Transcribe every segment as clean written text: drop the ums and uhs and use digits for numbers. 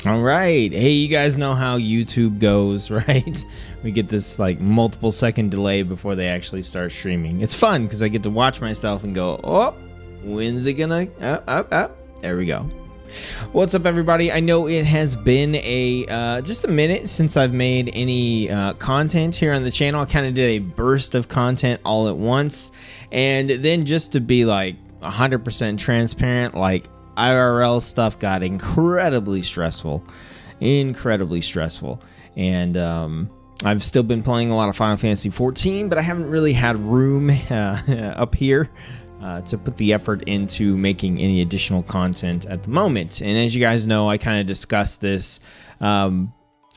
All right. Hey, you guys know how YouTube goes, right? We get this like multiple second delay before they actually start streaming. It's fun because I get to watch myself and go, oh, when's it gonna, there we go. What's up, everybody? I know it has been just a minute since I've made any content here on the channel. I kind of did a burst of content all at once. And then just to be like 100% transparent, like IRL stuff got incredibly stressful. And I've still been playing a lot of Final Fantasy XIV, but I haven't really had room up here to put the effort into making any additional content at the moment. And as you guys know, I kind of discussed this a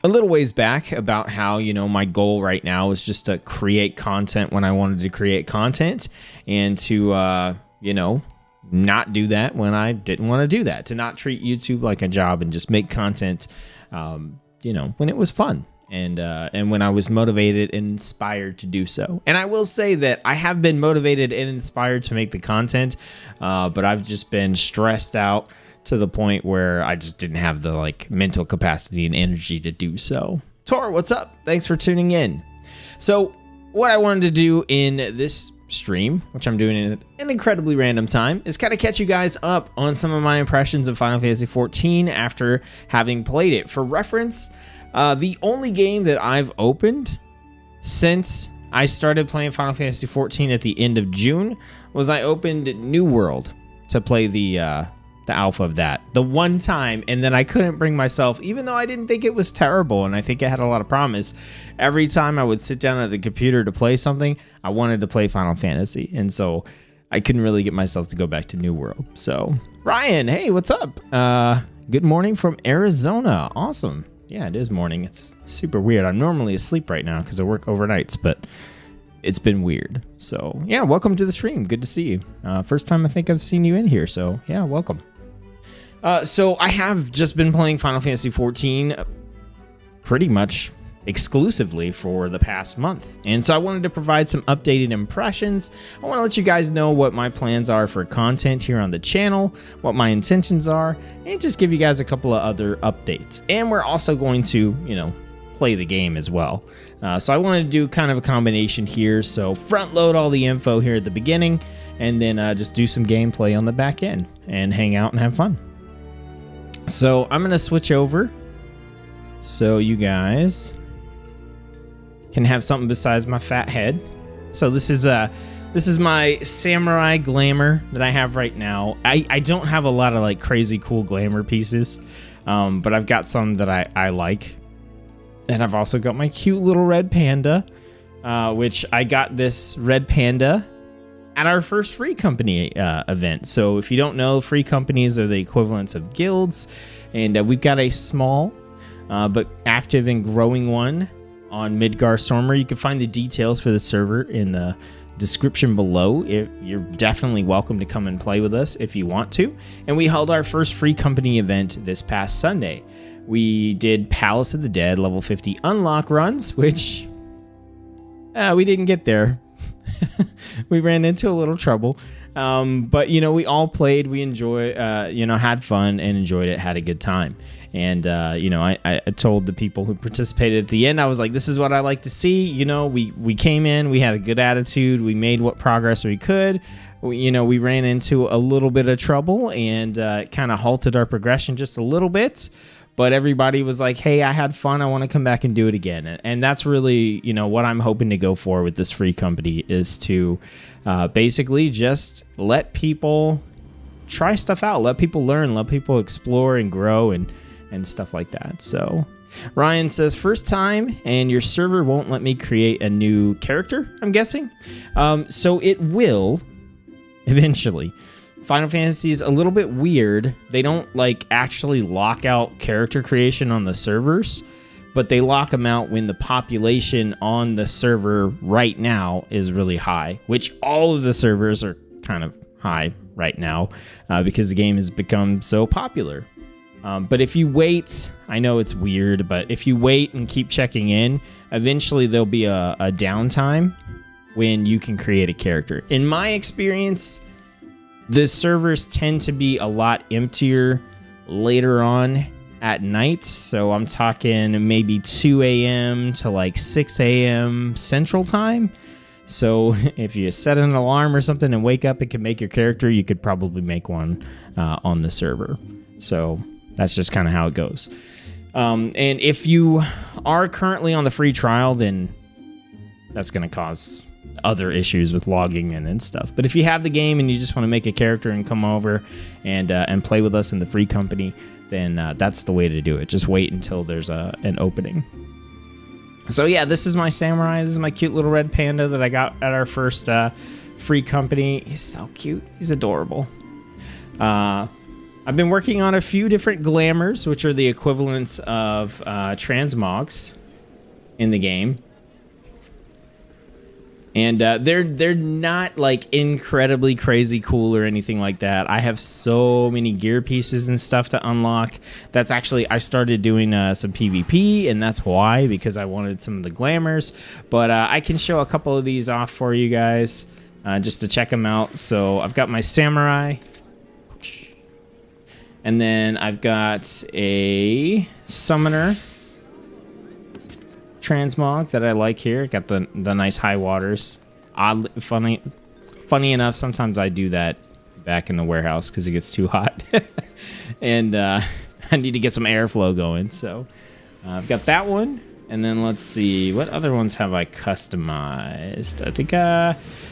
little ways back about how, you know, my goal right now is just to create content when I wanted to create content and to, you know, not do that when I didn't want to do that, to not treat YouTube like a job and just make content, you know, when it was fun. And when I was motivated and inspired to do so. And I will say that I have been motivated and inspired to make the content, but I've just been stressed out to the point where I just didn't have the like mental capacity and energy to do so. Tor, what's up? Thanks for tuning in. So what I wanted to do in this stream, which I'm doing in an incredibly random time, is kind of catch you guys up on some of my impressions of Final Fantasy XIV after having played it. For reference, the only game that I've opened since I started playing Final Fantasy XIV at the end of June was I opened New World to play the alpha of that. The one time, and then I couldn't bring myself, even though I didn't think it was terrible and I think it had a lot of promise, every time I would sit down at the computer to play something, I wanted to play Final Fantasy. And so I couldn't really get myself to go back to New World. So, Ryan, hey, what's up? Good morning from Arizona. Awesome. Yeah, it is morning. It's super weird. I'm normally asleep right now because I work overnights, but it's been weird. So, yeah, welcome to the stream. Good to see you. First time I think I've seen you in here, so yeah, welcome. So I have just been playing Final Fantasy XIV pretty much exclusively for the past month. And so I wanted to provide some updated impressions. I want to let you guys know what my plans are for content here on the channel, what my intentions are, and just give you guys a couple of other updates. And we're also going to, you know, play the game as well. So I wanted to do kind of a combination here. So front load all the info here at the beginning and then just do some gameplay on the back end and hang out and have fun. So I'm going to switch over so you guys can have something besides my fat head. So this is my samurai glamour that I have right now. I don't have a lot of like crazy cool glamour pieces, but I've got some that I like. And I've also got my cute little red panda, which I got this red panda at our first free company event. So if you don't know, free companies are the equivalents of guilds. And we've got a small but active and growing one on Midgardsormr. You can find the details for the server in the description below. You're definitely welcome to come and play with us if you want to. And we held our first free company event this past Sunday. We did Palace of the Dead level 50 unlock runs, which we didn't get there. We ran into a little trouble. But, you know, we all played, we had fun and enjoyed it, had a good time. And, you know, I told the people who participated at the end, I was like, this is what I like to see. You know, we came in, we had a good attitude, we made what progress we could. We ran into a little bit of trouble and kind of halted our progression just a little bit. But everybody was like, hey, I had fun. I want to come back and do it again. And that's really, you know, what I'm hoping to go for with this free company is to basically just let people try stuff out. Let people learn. Let people explore and grow and stuff like that. So Ryan says, first time and your server won't let me create a new character, I'm guessing. So it will eventually. Final Fantasy is a little bit weird. They don't like actually lock out character creation on the servers, but they lock them out when the population on the server right now is really high, which all of the servers are kind of high right now because the game has become so popular. But if you wait, I know it's weird, but if you wait and keep checking in, eventually there'll be a downtime when you can create a character. In my experience, the servers tend to be a lot emptier later on at night. So I'm talking maybe 2 a.m. to like 6 a.m. Central Time. So if you set an alarm or something and wake up and can make your character, you could probably make one on the server. So that's just kind of how it goes. And if you are currently on the free trial, then that's going to cause other issues with logging in and stuff. But if you have the game and you just want to make a character and come over and play with us in the free company, then that's the way to do it. Just wait until there's an opening. So yeah, this is my samurai. This is my cute little red panda that I got at our first free company. He's so cute. He's adorable. I've been working on a few different glamours, which are the equivalents of transmogs in the game. And they're not like incredibly crazy cool or anything like that. I have so many gear pieces and stuff to unlock. That's actually, I started doing some PvP, and that's why, because I wanted some of the glamours. But I can show a couple of these off for you guys just to check them out. So I've got my samurai. And then I've got a summoner transmog that I like here. Got the nice high waters. Oddly funny enough, sometimes I do that back in the warehouse because it gets too hot, and I need to get some airflow going. So I've got that one, and then let's see what other ones have I customized. I think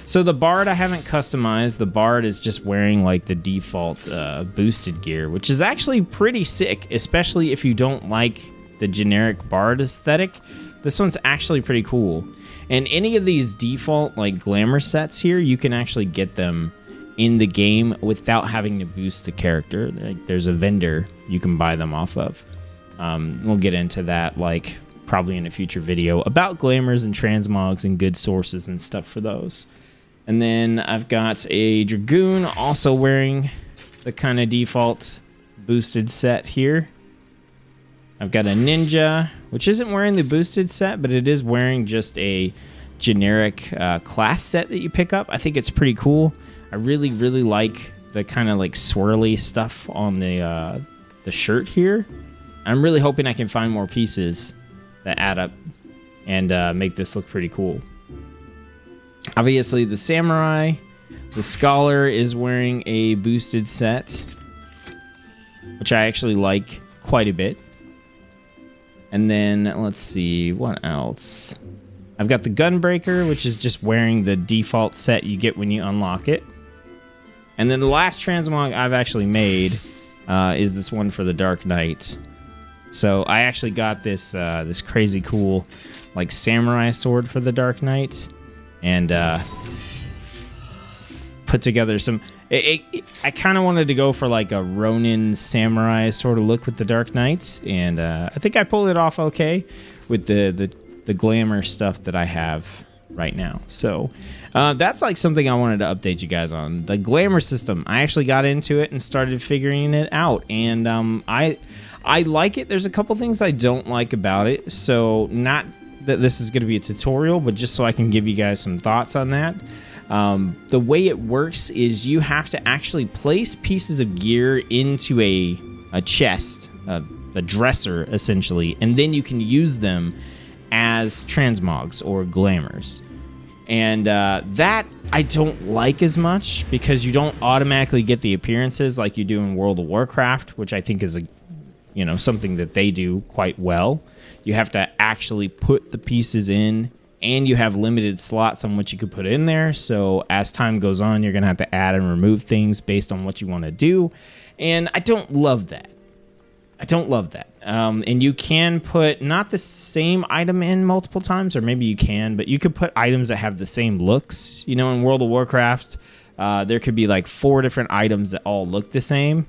so the bard I haven't customized. The bard is just wearing like the default boosted gear, which is actually pretty sick, especially if you don't like the generic bard aesthetic. This one's actually pretty cool. And any of these default like glamour sets here, you can actually get them in the game without having to boost the character. Like, there's a vendor you can buy them off of. We'll get into that like probably in a future video about glamours and transmogs and good sources and stuff for those. And then I've got a dragoon also wearing the kind of default boosted set here. I've got a ninja, which isn't wearing the boosted set, but it is wearing just a generic class set that you pick up. I think it's pretty cool. I really, really like the kind of like swirly stuff on the shirt here. I'm really hoping I can find more pieces that add up and make this look pretty cool. Obviously, the samurai, the scholar is wearing a boosted set, which I actually like quite a bit. And then, let's see, what else? I've got the Gunbreaker, which is just wearing the default set you get when you unlock it. And then the last transmog I've actually made is this one for the Dark Knight. So I actually got this this crazy cool like samurai sword for the Dark Knight. And put together some... I kind of wanted to go for like a Ronin samurai sort of look with the Dark Knights, and I think I pulled it off okay with the glamour stuff that I have right now. So that's like something I wanted to update you guys on. The glamour system, I actually got into it and started figuring it out, and I like it. There's a couple things I don't like about it, so not that this is going to be a tutorial, but just so I can give you guys some thoughts on that. The way it works is you have to actually place pieces of gear into a chest, a dresser essentially, and then you can use them as transmogs or glamours. And that I don't like as much because you don't automatically get the appearances like you do in World of Warcraft, which I think is something that they do quite well. You have to actually put the pieces in, and you have limited slots on what you could put in there. So as time goes on, you're going to have to add and remove things based on what you want to do. And I don't love that. And you can put not the same item in multiple times, or maybe you can, but you could put items that have the same looks. In World of Warcraft, there could be like 4 different items that all look the same.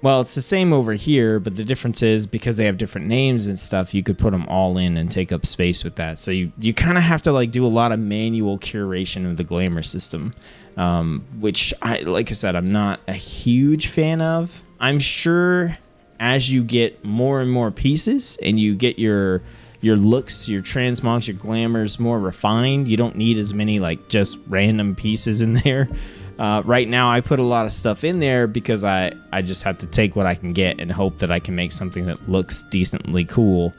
Well, it's the same over here, but the difference is because they have different names and stuff, you could put them all in and take up space with that. So you kind of have to like do a lot of manual curation of the glamour system, which like I said, I'm not a huge fan of. I'm sure as you get more and more pieces and you get your your looks, your transmogs, your glamours more refined. You don't need as many like just random pieces in there. Right now, I put a lot of stuff in there because I just have to take what I can get and hope that I can make something that looks decently cool,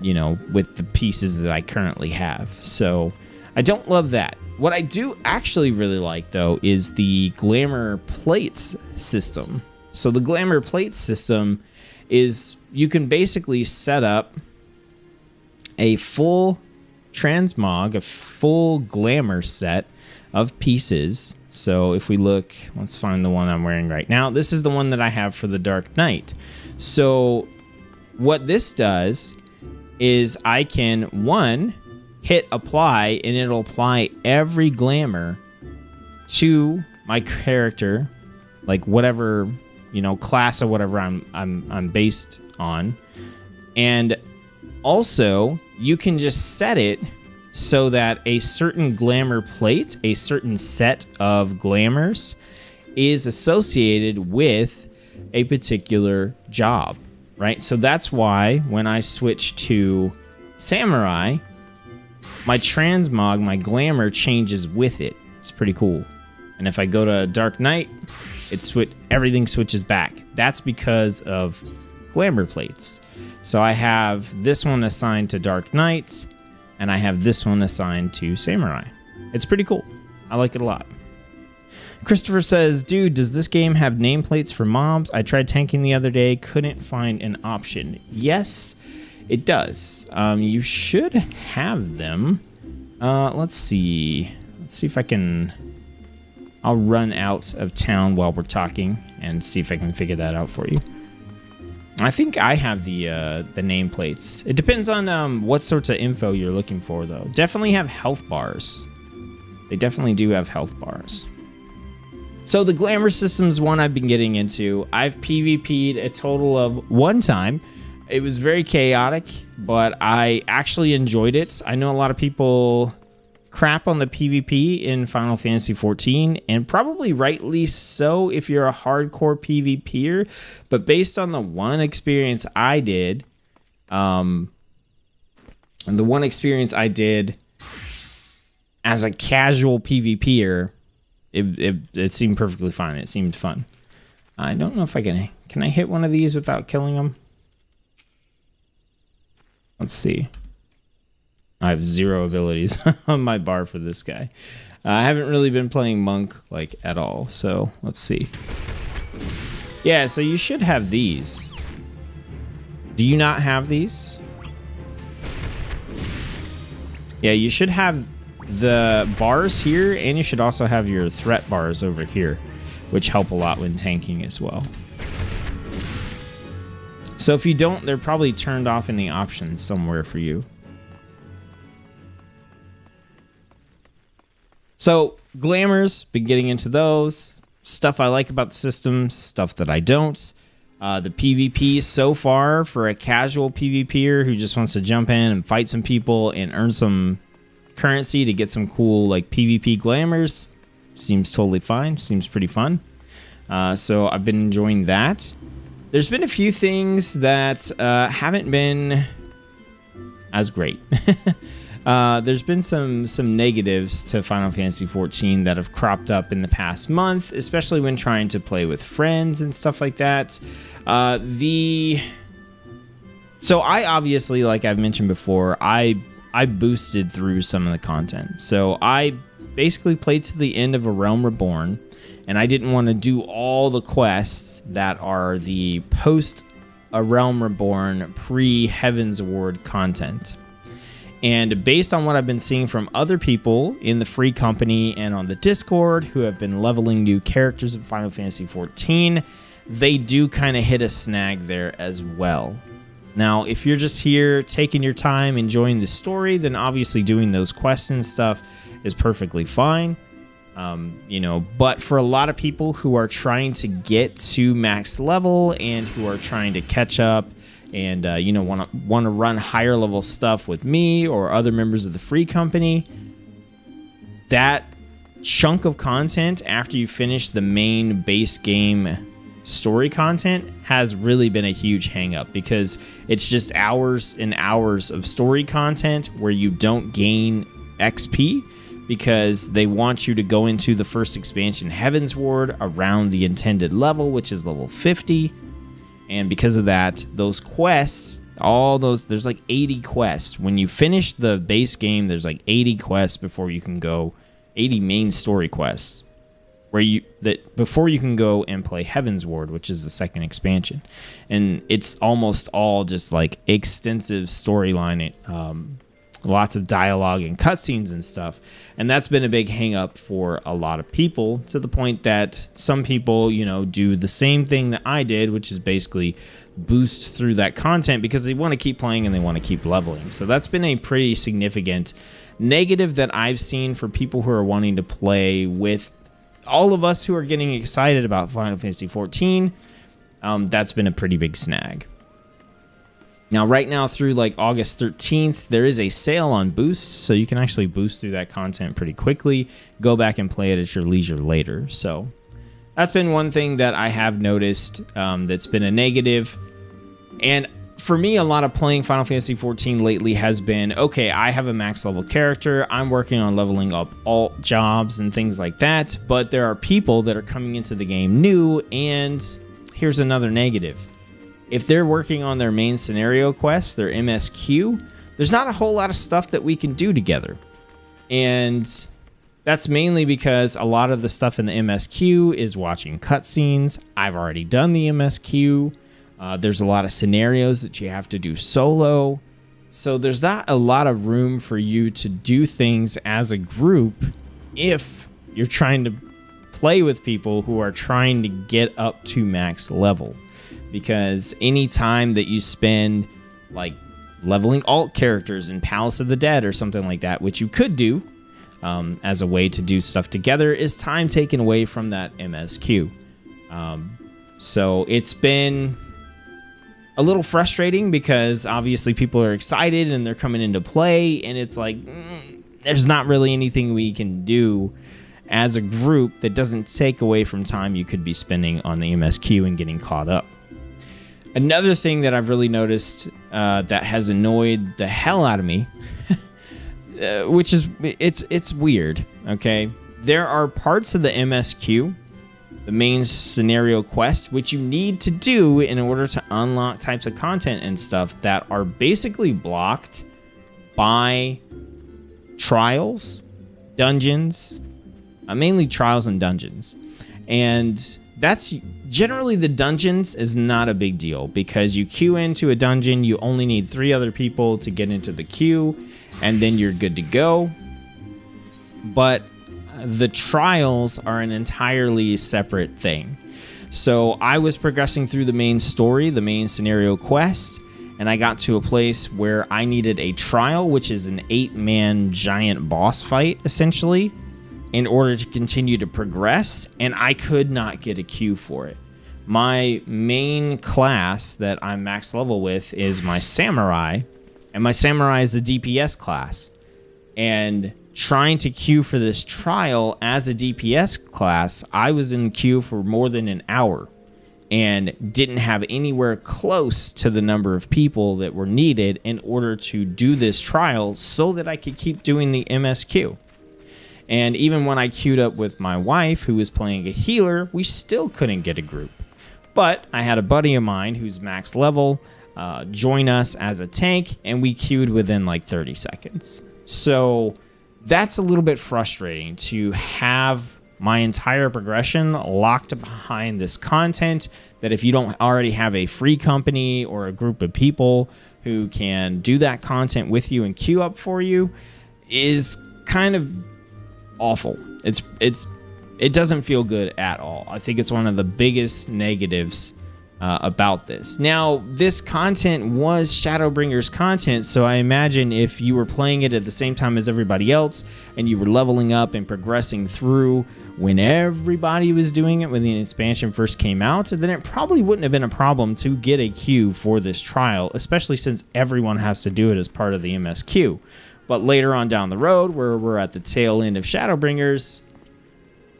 you know, with the pieces that I currently have. So I don't love that. What I do actually really like, though, is the glamour plates system. So the glamour plates system is you can basically set up a full transmog, a full glamour set of pieces. So if we look, let's find the one I'm wearing right now. This is the one that I have for the Dark Knight. So what this does is I can, one, hit apply, and it'll apply every glamour to my character, like whatever, you know, class or whatever I'm based on. And also, you can just set it so that a certain glamour plate, a certain set of glamours, is associated with a particular job, right? So that's why when I switch to Samurai, my transmog, my glamour changes with it. It's pretty cool. And if I go to Dark Knight, everything switches back. That's because of glamour plates. So I have this one assigned to Dark Knight, and I have this one assigned to Samurai. It's pretty cool. I like it a lot. Christopher says, dude, does this game have nameplates for mobs? I tried tanking the other day, couldn't find an option. Yes, it does. You should have them. Let's see. Let's see if I can... I'll run out of town while we're talking and see if I can figure that out for you. I think I have the nameplates. It depends on what sorts of info you're looking for, though. Definitely have health bars. They definitely do have health bars. So the glamour system's one I've been getting into. I've PvP'd a total of 1 time. It was very chaotic, but I actually enjoyed it. I know a lot of people crap on the PvP in Final Fantasy XIV, and probably rightly so if you're a hardcore PvPer, but based on the one experience I did, and the one experience I did as a casual PvPer, it seemed perfectly fine. It seemed fun. I don't know if I can I hit one of these without killing them? Let's see. I have 0 abilities on my bar for this guy. I haven't really been playing Monk like at all, so let's see. Yeah, so you should have these. Do you not have these? Yeah, you should have the bars here, and you should also have your threat bars over here, which help a lot when tanking as well. So if you don't, they're probably turned off in the options somewhere for you. So, glamours, been getting into those. Stuff I like about the system, stuff that I don't. The PvP so far for a casual PvPer who just wants to jump in and fight some people and earn some currency to get some cool like PvP glamours seems totally fine. Seems pretty fun. So I've been enjoying that. There's been a few things that haven't been as great. There's been some negatives to Final Fantasy XIV that have cropped up in the past month, especially when trying to play with friends and stuff like that. So I obviously, like I've mentioned before, I boosted through some of the content. So I basically played to the end of A Realm Reborn, and I didn't want to do all the quests that are the post A Realm Reborn pre-Heaven's Award content. And based on what I've been seeing from other people in the free company and on the Discord who have been leveling new characters in Final Fantasy XIV, they do kind of hit a snag there as well. Now, if you're just here taking your time, enjoying the story, then obviously doing those quests and stuff is perfectly fine. But for a lot of people who are trying to get to max level and who are trying to catch up and want to run higher level stuff with me or other members of the free company, that chunk of content after you finish the main base game story content has really been a huge hang up, because it's just hours and hours of story content where you don't gain XP, because they want you to go into the first expansion, Heaven's Ward, around the intended level, which is level 50. And because of that, those quests, there's like 80 quests. When you finish the base game, there's like 80 quests before you can go, 80 main story quests, before you can go and play Heaven's Ward, which is the second expansion. And it's almost all just like extensive storyline, lots of dialogue and cutscenes and stuff. And that's been a big hang up for a lot of people, to the point that some people, do the same thing that I did, which is basically boost through that content because they want to keep playing and they want to keep leveling. So that's been a pretty significant negative that I've seen for people who are wanting to play with all of us who are getting excited about Final Fantasy XIV. That's been a pretty big snag. Now, right now through like August 13th, there is a sale on boosts, so you can actually boost through that content pretty quickly. Go back and play it at your leisure later. So that's been one thing that I have noticed that's been a negative. And for me, a lot of playing Final Fantasy XIV lately has been, okay, I have a max level character. I'm working on leveling up alt jobs and things like that. But there are people that are coming into the game new, and here's another negative. If they're working on their main scenario quest, their MSQ, there's not a whole lot of stuff that we can do together. And that's mainly because a lot of the stuff in the MSQ is watching cutscenes. I've already done the MSQ. There's a lot of scenarios that you have to do solo. So there's not a lot of room for you to do things as a group if you're trying to play with people who are trying to get up to max level. Because any time that you spend like leveling alt characters in Palace of the Dead or something like that, which you could do as a way to do stuff together, is time taken away from that MSQ. So it's been a little frustrating because obviously people are excited and they're coming into play, and it's like there's not really anything we can do as a group that doesn't take away from time you could be spending on the MSQ and getting caught up. Another thing that I've really noticed that has annoyed the hell out of me, which is it's weird, okay? There are parts of the MSQ, the main scenario quest, which you need to do in order to unlock types of content and stuff that are basically blocked by trials, dungeons, mainly trials and dungeons. And that's generally, the dungeons is not a big deal because you queue into a dungeon, you only need 3 other people to get into the queue, and then you're good to go. But the trials are an entirely separate thing. So I was progressing through the main story, the main scenario quest, and I got to a place where I needed a trial, which is an 8-man giant boss fight, essentially, in order to continue to progress, and I could not get a queue for it. My main class that I'm max level with is my samurai, and my samurai is the DPS class. And trying to queue for this trial as a DPS class, I was in queue for more than an hour and didn't have anywhere close to the number of people that were needed in order to do this trial so that I could keep doing the MSQ. And even when I queued up with my wife, who was playing a healer, we still couldn't get a group. But I had a buddy of mine who's max level join us as a tank, and we queued within like 30 seconds. So that's a little bit frustrating to have my entire progression locked behind this content that if you don't already have a free company or a group of people who can do that content with you and queue up for you is kind of awful. It doesn't feel good at all. I think it's one of the biggest negatives about this. Now, this content was Shadowbringers content, so I imagine if you were playing it at the same time as everybody else and you were leveling up and progressing through when everybody was doing it when the expansion first came out, then it probably wouldn't have been a problem to get a queue for this trial, especially since everyone has to do it as part of the MSQ. But later on down the road, where we're at the tail end of Shadowbringers,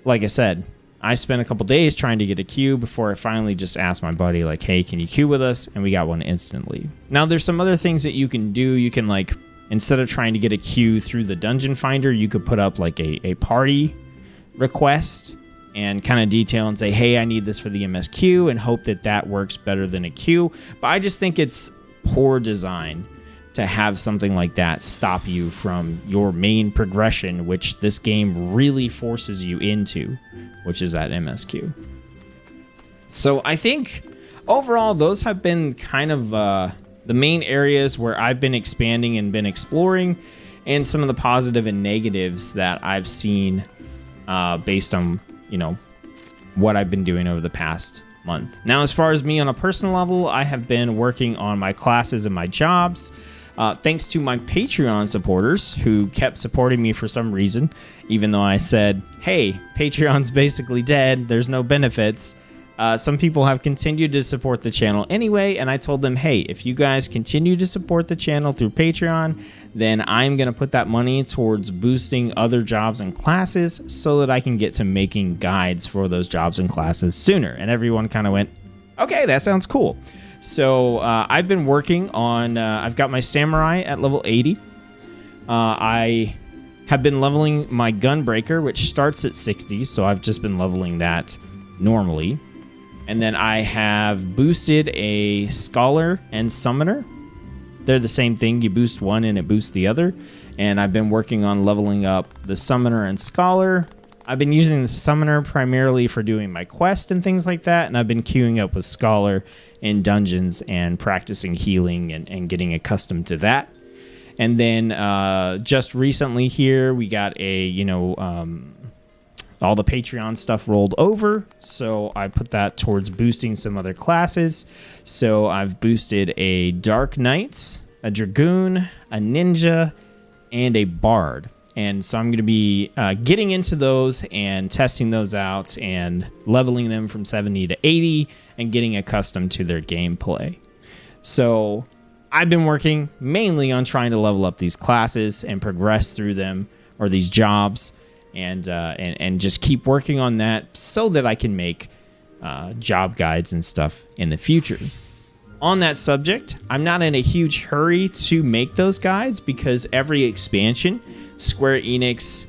like I said, I spent a couple days trying to get a queue before I finally just asked my buddy, like, hey, can you queue with us? And we got one instantly. Now, there's some other things that you can do. You can, like, instead of trying to get a queue through the dungeon finder, you could put up, like, a party request and kind of detail and say, hey, I need this for the MSQ, and hope that that works better than a queue. But I just think it's poor design to have something like that stop you from your main progression, which this game really forces you into, which is that MSQ. So I think overall those have been kind of the main areas where I've been expanding and been exploring, and some of the positive and negatives that I've seen based on, you know, what I've been doing over the past month. Now, as far as me on a personal level, I have been working on my classes and my jobs. Thanks to my Patreon supporters who kept supporting me for some reason, even though I said, hey, Patreon's basically dead, there's no benefits. Some people have continued to support the channel anyway, and I told them, hey, if you guys continue to support the channel through Patreon, then I'm going to put that money towards boosting other jobs and classes so that I can get to making guides for those jobs and classes sooner. And everyone kind of went, okay, that sounds cool. So I've been working on, I've got my samurai at level 80. I have been leveling my Gunbreaker, which starts at 60, so I've just been leveling that normally. And then I have boosted a Scholar and Summoner. They're the same thing. You boost one and it boosts the other. And I've been working on leveling up the Summoner and Scholar. I've been using the Summoner primarily for doing my quest and things like that, and I've been queuing up with Scholar in dungeons and practicing healing and getting accustomed to that. And then just recently here, we got a, you know, all the Patreon stuff rolled over, so I put that towards boosting some other classes. So I've boosted a Dark Knight, a Dragoon, a Ninja, and a Bard. And so I'm going to be getting into those and testing those out and leveling them from 70 to 80 and getting accustomed to their gameplay. So I've been working mainly on trying to level up these classes and progress through them, or these jobs, and just keep working on that so that I can make job guides and stuff in the future. On that subject, I'm not in a huge hurry to make those guides because every expansion, Square Enix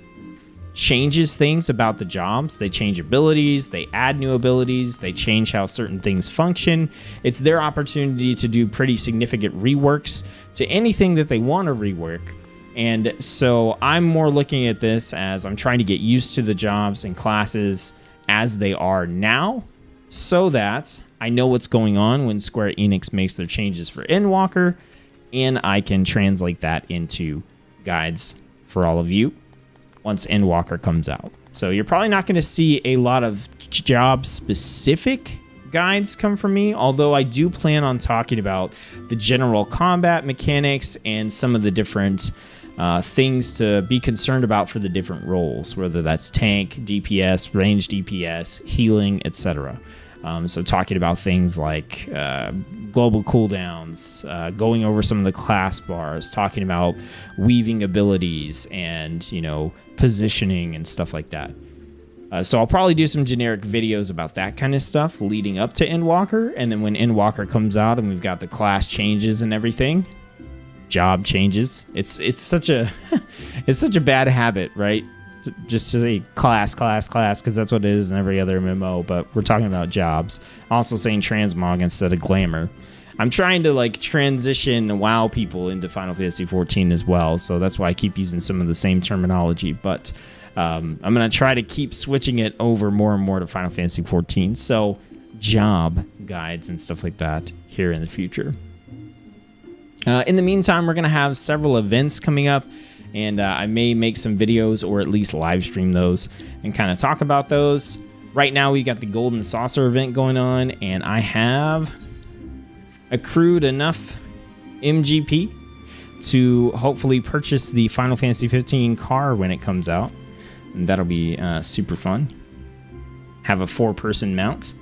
changes things about the jobs. They change abilities, they add new abilities, they change how certain things function. It's their opportunity to do pretty significant reworks to anything that they want to rework. And so I'm more looking at this as I'm trying to get used to the jobs and classes as they are now, so that I know what's going on when Square Enix makes their changes for Endwalker, and I can translate that into guides for all of you once Endwalker comes out. So you're probably not going to see a lot of job-specific guides come from me, although I do plan on talking about the general combat mechanics and some of the different things to be concerned about for the different roles, whether that's tank, DPS, range DPS, healing, etc. So talking about things like global cooldowns, going over some of the class bars, talking about weaving abilities and, you know, positioning and stuff like that. So I'll probably do some generic videos about that kind of stuff leading up to Endwalker, and then when Endwalker comes out and we've got the class changes and everything, job changes. It's such a it's such a bad habit, right? Just to say class, because that's what it is in every other MMO, but we're talking about jobs. Also saying transmog instead of glamour. I'm trying to like transition WoW people into Final Fantasy XIV as well, so that's why I keep using some of the same terminology, but I'm going to try to keep switching it over more and more to Final Fantasy XIV, so job guides and stuff like that here in the future. In the meantime, we're going to have several events coming up, and I may make some videos or at least live stream those and kind of talk about those. Right now, we got the Golden Saucer event going on, and I have accrued enough MGP to hopefully purchase the Final Fantasy XV car when it comes out, and that'll be super fun. Have a 4-person mount.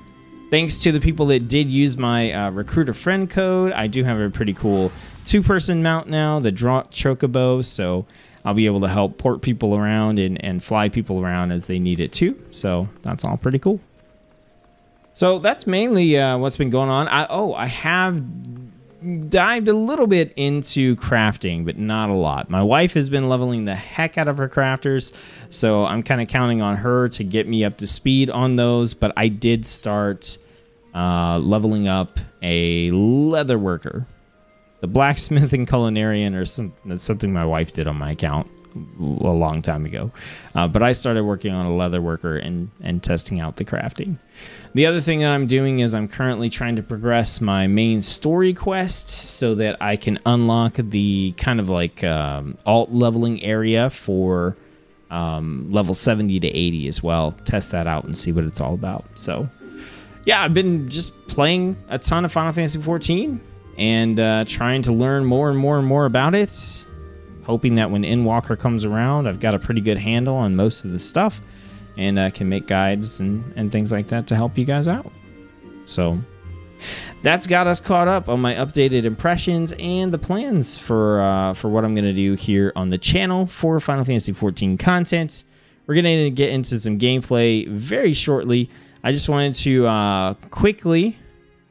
Thanks to the people that did use my recruit a friend code, I do have a pretty cool 2-person mount now, the Draught Chocobo, so I'll be able to help port people around and fly people around as they need it too. So that's all pretty cool. So that's mainly what's been going on. I have dived a little bit into crafting, but not a lot. My wife has been leveling the heck out of her crafters, so I'm kind of counting on her to get me up to speed on those. But I did start leveling up a leather worker. The blacksmith and culinarian that's something my wife did on my account a long time ago. But I started working on a leather worker and testing out the crafting. The other thing that I'm doing is I'm currently trying to progress my main story quest so that I can unlock the kind of like alt leveling area for level 70 to 80 as well. Test that out and see what it's all about. So yeah, I've been just playing a ton of Final Fantasy XIV and trying to learn more and more and more about it. Hoping that when Endwalker comes around, I've got a pretty good handle on most of the stuff and can make guides and things like that to help you guys out. So that's got us caught up on my updated impressions and the plans for what I'm going to do here on the channel for Final Fantasy XIV content. We're going to get into some gameplay very shortly. I just wanted to quickly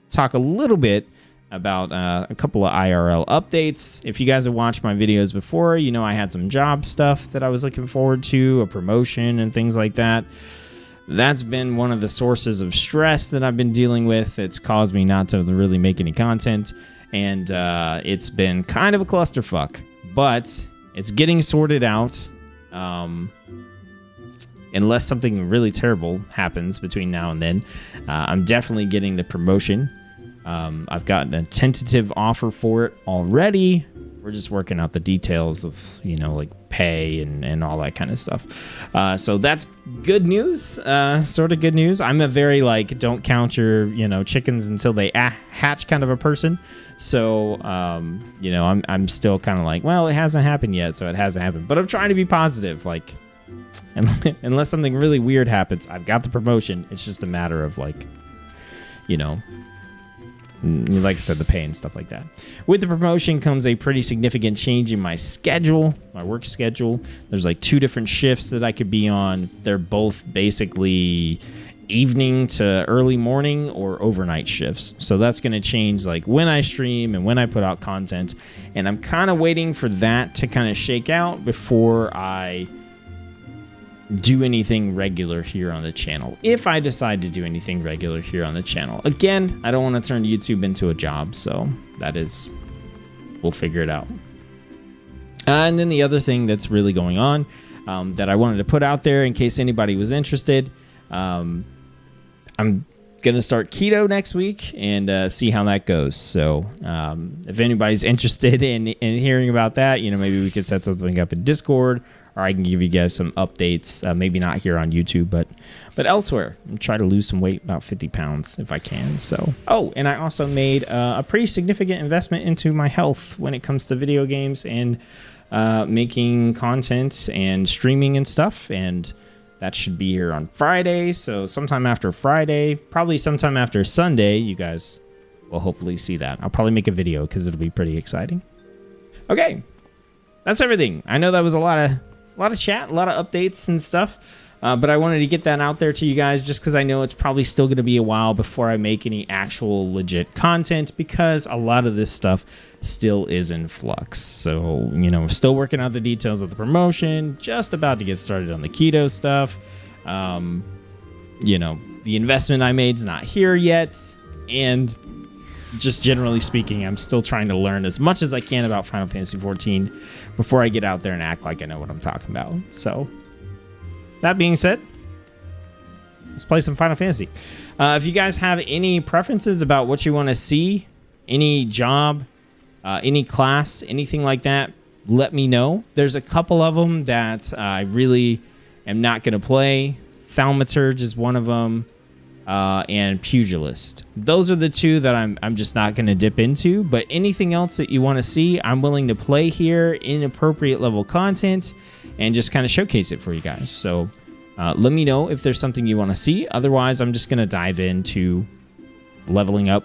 talk a little bit about a couple of IRL updates. If you guys have watched my videos before, you know I had some job stuff that I was looking forward to, a promotion and things like that. That's been one of the sources of stress that I've been dealing with. It's caused me not to really make any content, and it's been kind of a clusterfuck, but it's getting sorted out. Unless something really terrible happens between now and then, I'm definitely getting the promotion. I've gotten a tentative offer for it already. We're just working out the details of, like pay and all that kind of stuff. So that's good news, sort of good news. I'm a very don't count your, chickens until they hatch kind of a person. So, I'm still kind of well, it hasn't happened yet, so it hasn't happened. But I'm trying to be positive, unless something really weird happens, I've got the promotion. It's just a matter of like I said, the pay and stuff like that. With the promotion comes a pretty significant change in my schedule, my work schedule. There's 2 different shifts that I could be on. They're both basically evening to early morning or overnight shifts. So that's going to change when I stream and when I put out content. And I'm kind of waiting for that to kind of shake out before I do anything regular here on the channel. If I decide to do anything regular here on the channel. Again, I don't want to turn YouTube into a job, so we'll figure it out. And then the other thing that's really going on that I wanted to put out there in case anybody was interested, I'm going to start keto next week and see how that goes. So if anybody's interested in hearing about that, maybe we could set something up in Discord, or I can give you guys some updates, maybe not here on YouTube, but elsewhere. And try to lose some weight, about 50 pounds if I can. So, and I also made a pretty significant investment into my health when it comes to video games and making content and streaming and stuff. And that should be here on Friday. So sometime after Friday, probably sometime after Sunday, you guys will hopefully see that. I'll probably make a video because it'll be pretty exciting. Okay, that's everything. I know that was a lot of chat, a lot of updates and stuff, but I wanted to get that out there to you guys just because I know it's probably still going to be a while before I make any actual legit content because a lot of this stuff still is in flux. So, still working out the details of the promotion, just about to get started on the keto stuff. The investment I made is not here yet, and just generally speaking, I'm still trying to learn as much as I can about Final Fantasy XIV before I get out there and act like I know what I'm talking about. So, that being said, let's play some Final Fantasy. If you guys have any preferences about what you want to see, any job, any class, anything like that, let me know. There's a couple of them that I really am not going to play. Thaumaturge is one of them. And Pugilist. Those are the 2 that I'm just not going to dip into, but anything else that you want to see, I'm willing to play here in appropriate level content and just kind of showcase it for you guys. So let me know if there's something you want to see. Otherwise, I'm just going to dive into leveling up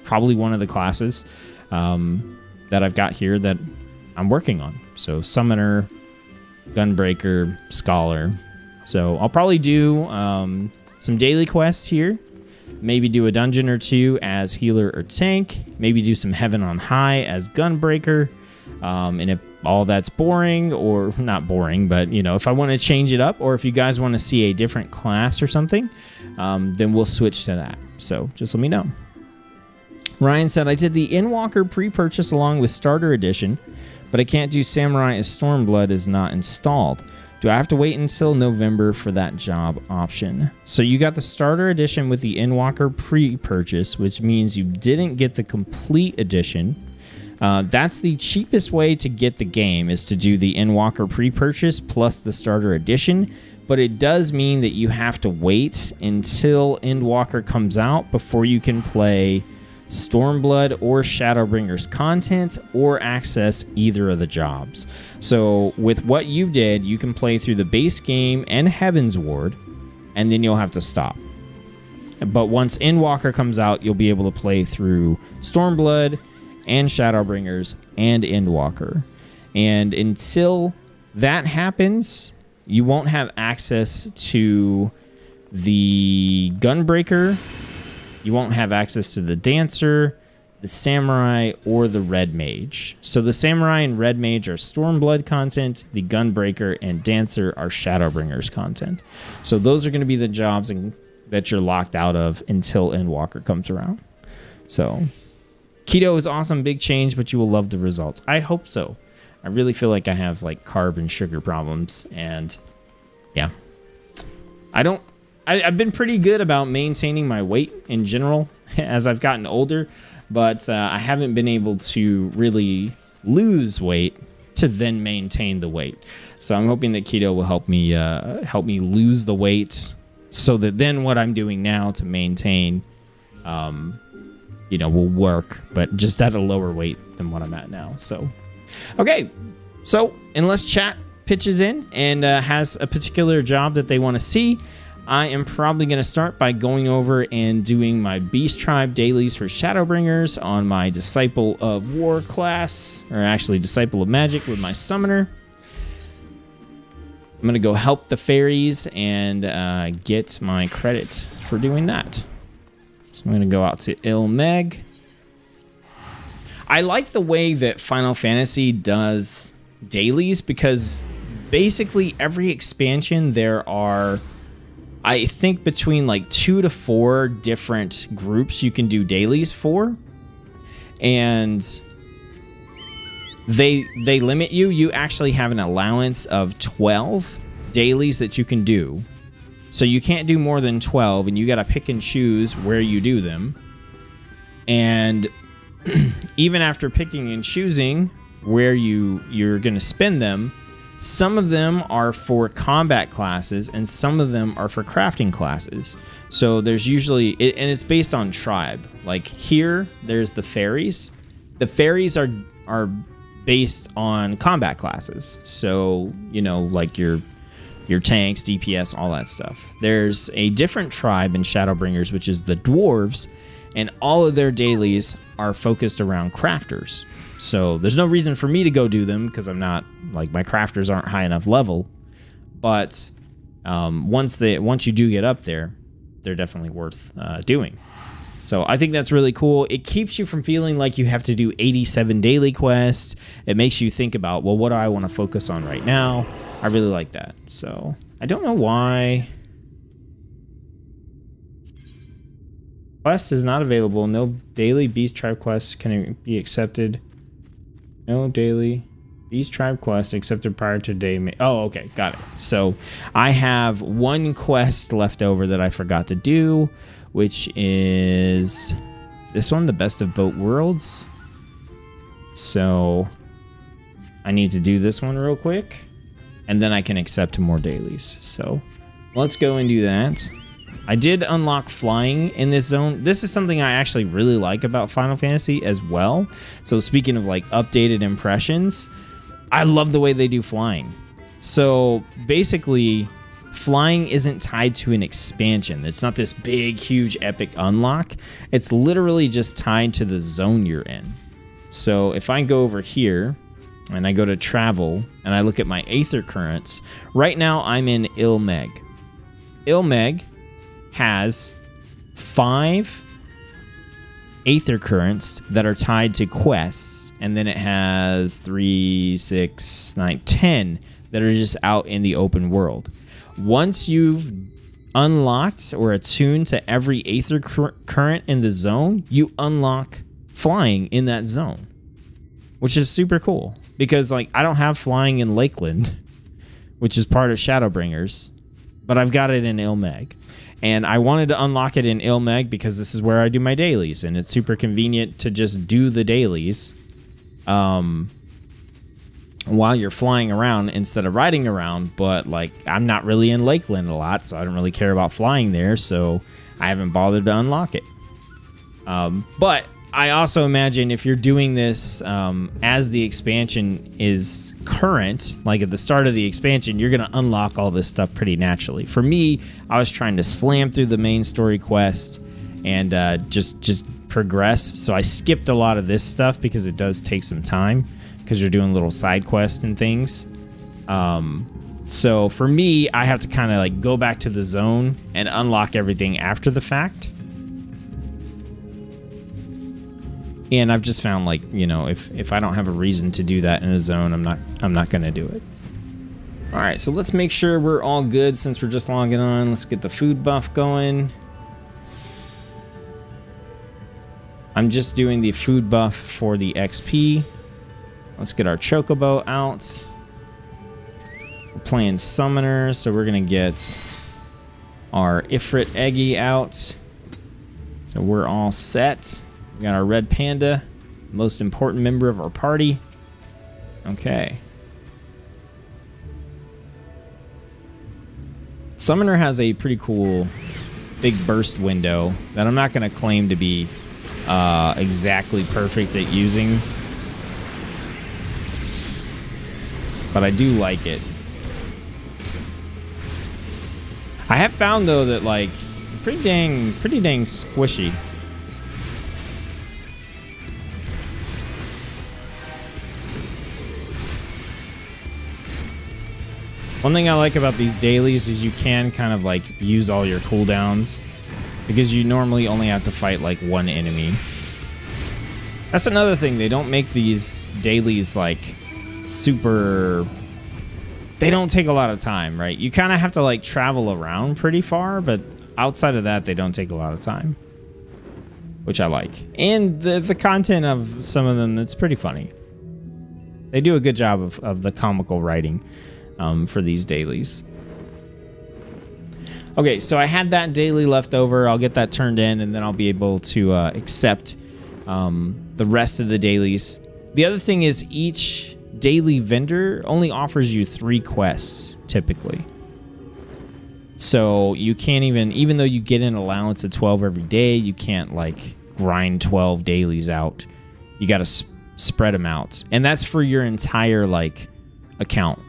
probably one of the classes. that I've got here that I'm working on. So Summoner, Gunbreaker, Scholar. So I'll probably do some daily quests here. Maybe do a dungeon or two as healer or tank. Maybe do some Heaven on High as Gunbreaker. And if all that's boring, or not boring, but, you know, if I want to change it up, or if you guys want to see a different class or something, then we'll switch to that. So just let me know. Ryan said, I did the Endwalker pre-purchase along with Starter Edition, but I can't do Samurai as Stormblood is not installed. Do I have to wait until November for that job option? So you got the Starter Edition with the Endwalker pre-purchase, which means you didn't get the complete edition. That's the cheapest way to get the game, is to do the Endwalker pre-purchase plus the Starter Edition. But it does mean that you have to wait until Endwalker comes out before you can play Stormblood or Shadowbringers content or access either of the jobs. So with what you did, you can play through the base game and Heaven's Ward, and then you'll have to stop. But once Endwalker comes out, you'll be able to play through Stormblood and Shadowbringers and Endwalker. And until that happens, you won't have access to the Gunbreaker. You won't have access to the Dancer, the Samurai, or the Red Mage. So the Samurai and Red Mage are Stormblood content. The Gunbreaker and Dancer are Shadowbringers content. So those are going to be the jobs that you're locked out of until Endwalker comes around. So keto is awesome, big change, but you will love the results. I hope so. I really feel like I have like carb and sugar problems, and yeah. I've been pretty good about maintaining my weight in general as I've gotten older, but I haven't been able to really lose weight to then maintain the weight. So I'm hoping that keto will help me lose the weight, so that then what I'm doing now to maintain, will work, but just at a lower weight than what I'm at now. So, okay. So unless chat pitches in and has a particular job that they want to see, I am probably going to start by going over and doing my Beast Tribe dailies for Shadowbringers on my Disciple of War class, or actually Disciple of Magic with my Summoner. I'm going to go help the fairies and get my credit for doing that. So I'm going to go out to Ilmeg. I like the way that Final Fantasy does dailies, because basically every expansion there are, I think, between like 2 to 4 different groups you can do dailies for, and they limit you. You actually have an allowance of 12 dailies that you can do, so you can't do more than 12, and you got to pick and choose where you do them. And even after picking and choosing where you're going to spend them, some of them are for combat classes, and some of them are for crafting classes. So there's usually, and it's based on tribe. Like here, there's the fairies. The fairies are based on combat classes. So, like your tanks, DPS, all that stuff. There's a different tribe in Shadowbringers, which is the dwarves, and all of their dailies are focused around crafters. So there's no reason for me to go do them, because I'm not, like, my crafters aren't high enough level. But once you do get up there, they're definitely worth doing. So I think that's really cool. It keeps you from feeling like you have to do 87 daily quests. It makes you think about, well, what do I want to focus on right now? I really like that. So I don't know why. Quest is not available. No daily Beast Tribe quests can be accepted. No daily Beast Tribe quest accepted prior to day. Oh, okay. Got it. So I have one quest left over that I forgot to do, which is this one, the Best of Both Worlds. So I need to do this one real quick, and then I can accept more dailies. So let's go and do that. I did unlock flying in this zone. This is something I actually really like about Final Fantasy as well. So speaking of like updated impressions, I love the way they do flying. So basically, flying isn't tied to an expansion. It's not this big, huge, epic unlock. It's literally just tied to the zone you're in. So if I go over here and I go to travel and I look at my Aether Currents, right now I'm in Ilmeg. Ilmeg has 5 Aether Currents that are tied to quests, and then it has 3, 6, 9, 10 that are just out in the open world. Once you've unlocked or attuned to every Aether Current in the zone, you unlock flying in that zone, which is super cool because like I don't have flying in Lakeland, which is part of Shadowbringers, but I've got it in Ilmeg. And I wanted to unlock it in Ilmeg because this is where I do my dailies, and it's super convenient to just do the dailies while you're flying around instead of riding around. But like I'm not really in Lakeland a lot, so I don't really care about flying there, so I haven't bothered to unlock it. But I also imagine if you're doing this as the expansion is current, like at the start of the expansion, you're going to unlock all this stuff pretty naturally. For me, I was trying to slam through the main story quest and just progress. So I skipped a lot of this stuff because it does take some time because you're doing little side quests and things. So for me, I have to kind of like go back to the zone and unlock everything after the fact. And I've just found, like, you know, if I don't have a reason to do that in a zone, I'm not going to do it. All right, so let's make sure we're all good since we're just logging on. Let's get the food buff going. I'm just doing the food buff for the XP. Let's get our Chocobo out. We're playing Summoner, so we're going to get our Ifrit Eggy out. So we're all set. We got our red panda, most important member of our party. Okay. Summoner has a pretty cool big burst window that I'm not going to claim to be exactly perfect at using, but I do like it. I have found though that like pretty dang squishy. One thing I like about these dailies is you can kind of like use all your cooldowns because you normally only have to fight like one enemy. That's another thing. They don't make these dailies like super... They don't take a lot of time, right? You kind of have to like travel around pretty far, but outside of that, they don't take a lot of time, which I like. And the content of some of them, it's pretty funny. They do a good job of the comical writing. For these dailies. Okay, so I had that daily left over. I'll get that turned in, and then I'll be able to accept the rest of the dailies. The other thing is each daily vendor only offers you 3 quests, typically. So you can't even though you get an allowance of 12 every day, you can't, like, grind 12 dailies out. You got to spread them out. And that's for your entire, like, account.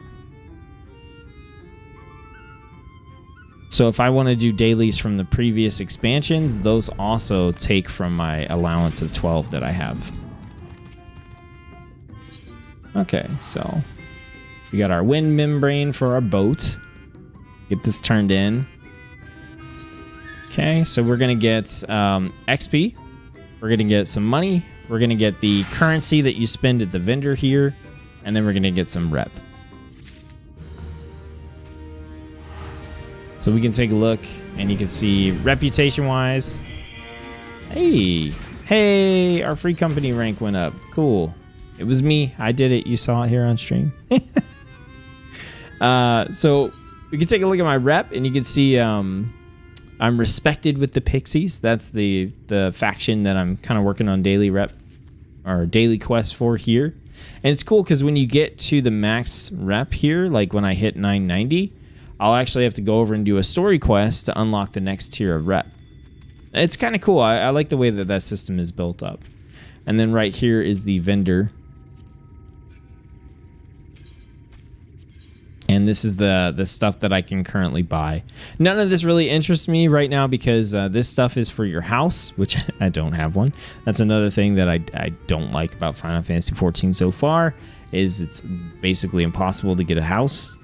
So if I want to do dailies from the previous expansions, those also take from my allowance of 12 that I have. Okay, so we got our wind membrane for our boat. Get this turned in. Okay, so we're going to get XP. We're going to get some money. We're going to get the currency that you spend at the vendor here. And then we're going to get some rep. So we can take a look, and you can see reputation-wise. Hey, our free company rank went up. Cool. It was me. I did it. You saw it here on stream. So we can take a look at my rep, and you can see I'm respected with the Pixies. That's the faction that I'm kind of working on daily rep or daily quest for here. And it's cool because when you get to the max rep here, like when I hit 990, I'll actually have to go over and do a story quest to unlock the next tier of rep. It's kind of cool. I like the way that system is built up. And then right here is the vendor. And this is the stuff that I can currently buy. None of this really interests me right now because this stuff is for your house, which I don't have one. That's another thing that I don't like about Final Fantasy XIV so far, is it's basically impossible to get a house.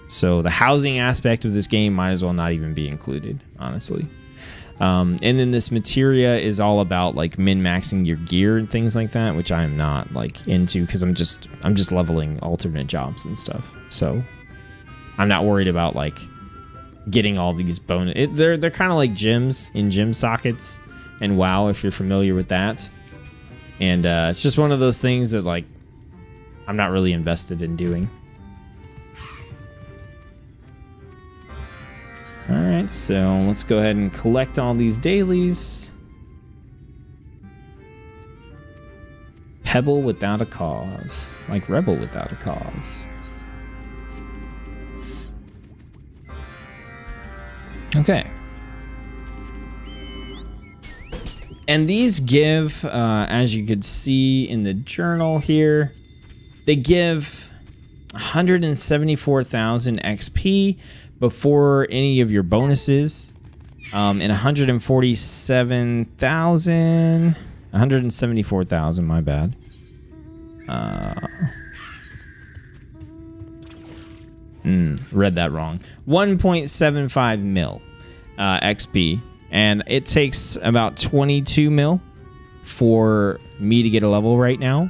So the housing aspect of this game might as well not even be included, honestly. And then this materia is all about like min-maxing your gear and things like that, which I'm not like into because I'm just leveling alternate jobs and stuff. So I'm not worried about like getting all these bonus. They're kind of like gems in gem sockets and WoW, if you're familiar with that. And it's just one of those things that like I'm not really invested in doing. Alright, so let's go ahead and collect all these dailies. Pebble without a cause. Like Rebel without a cause. Okay. And these give, as you could see in the journal here, they give 174,000 XP before any of your bonuses, and 174,000, my bad. Read that wrong. 1.75 mil XP, and it takes about 22 mil for me to get a level right now.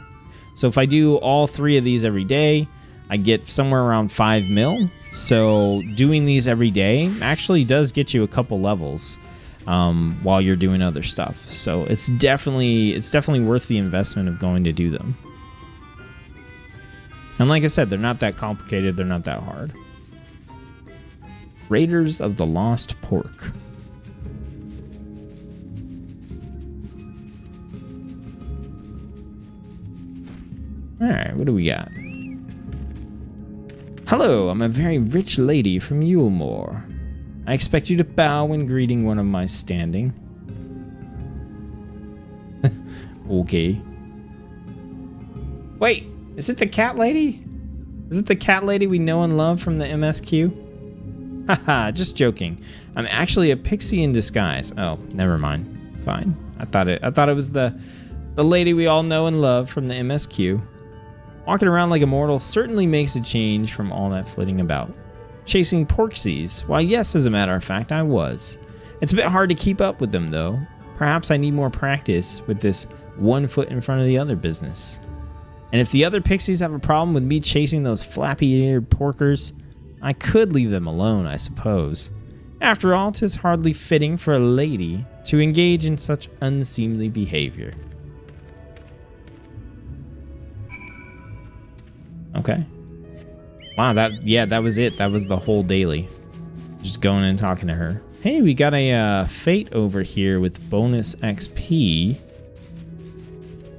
So if I do all 3 of these every day, I get somewhere around 5 mil. So doing these every day actually does get you a couple levels while you're doing other stuff. So it's definitely worth the investment of going to do them. And like I said, they're not that complicated. They're not that hard. Raiders of the Lost Pork. All right, what do we got? Hello, I'm a very rich lady from Yulmore. I expect you to bow when greeting one of my standing. Okay. Wait, is it the cat lady? Is it the cat lady we know and love from the MSQ? Haha, just joking. I'm actually a pixie in disguise. Oh, never mind. Fine. I thought it was the lady we all know and love from the MSQ. Walking around like a mortal certainly makes a change from all that flitting about. Chasing porksies? Why, yes, as a matter of fact, I was. It's a bit hard to keep up with them, though. Perhaps I need more practice with this one foot in front of the other business. And if the other pixies have a problem with me chasing those flappy-eared porkers, I could leave them alone, I suppose. After all, 'tis hardly fitting for a lady to engage in such unseemly behavior. Okay. Wow, that was it. That was the whole daily. Just going and talking to her. Hey, we got a fate over here with bonus XP.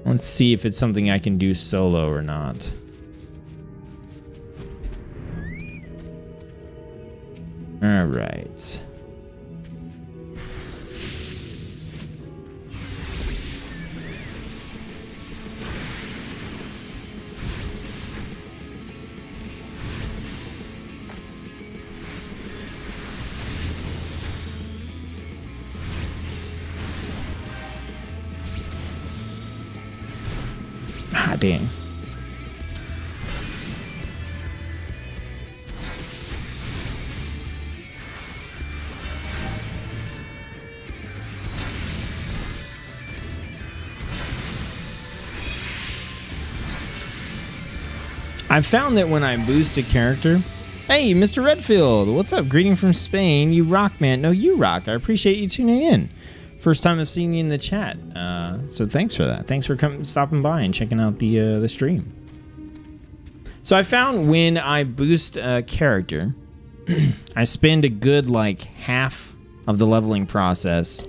Let's see if it's something I can do solo or not. All right. Ah, dang. I've found that when I boost a character... Hey, Mr. Redfield, what's up? Greeting from Spain. You rock, man. No, you rock. I appreciate you tuning in. First time I've seen you in the chat. So thanks for that. Thanks for stopping by and checking out the stream. So I found when I boost a character, I spend a good like half of the leveling process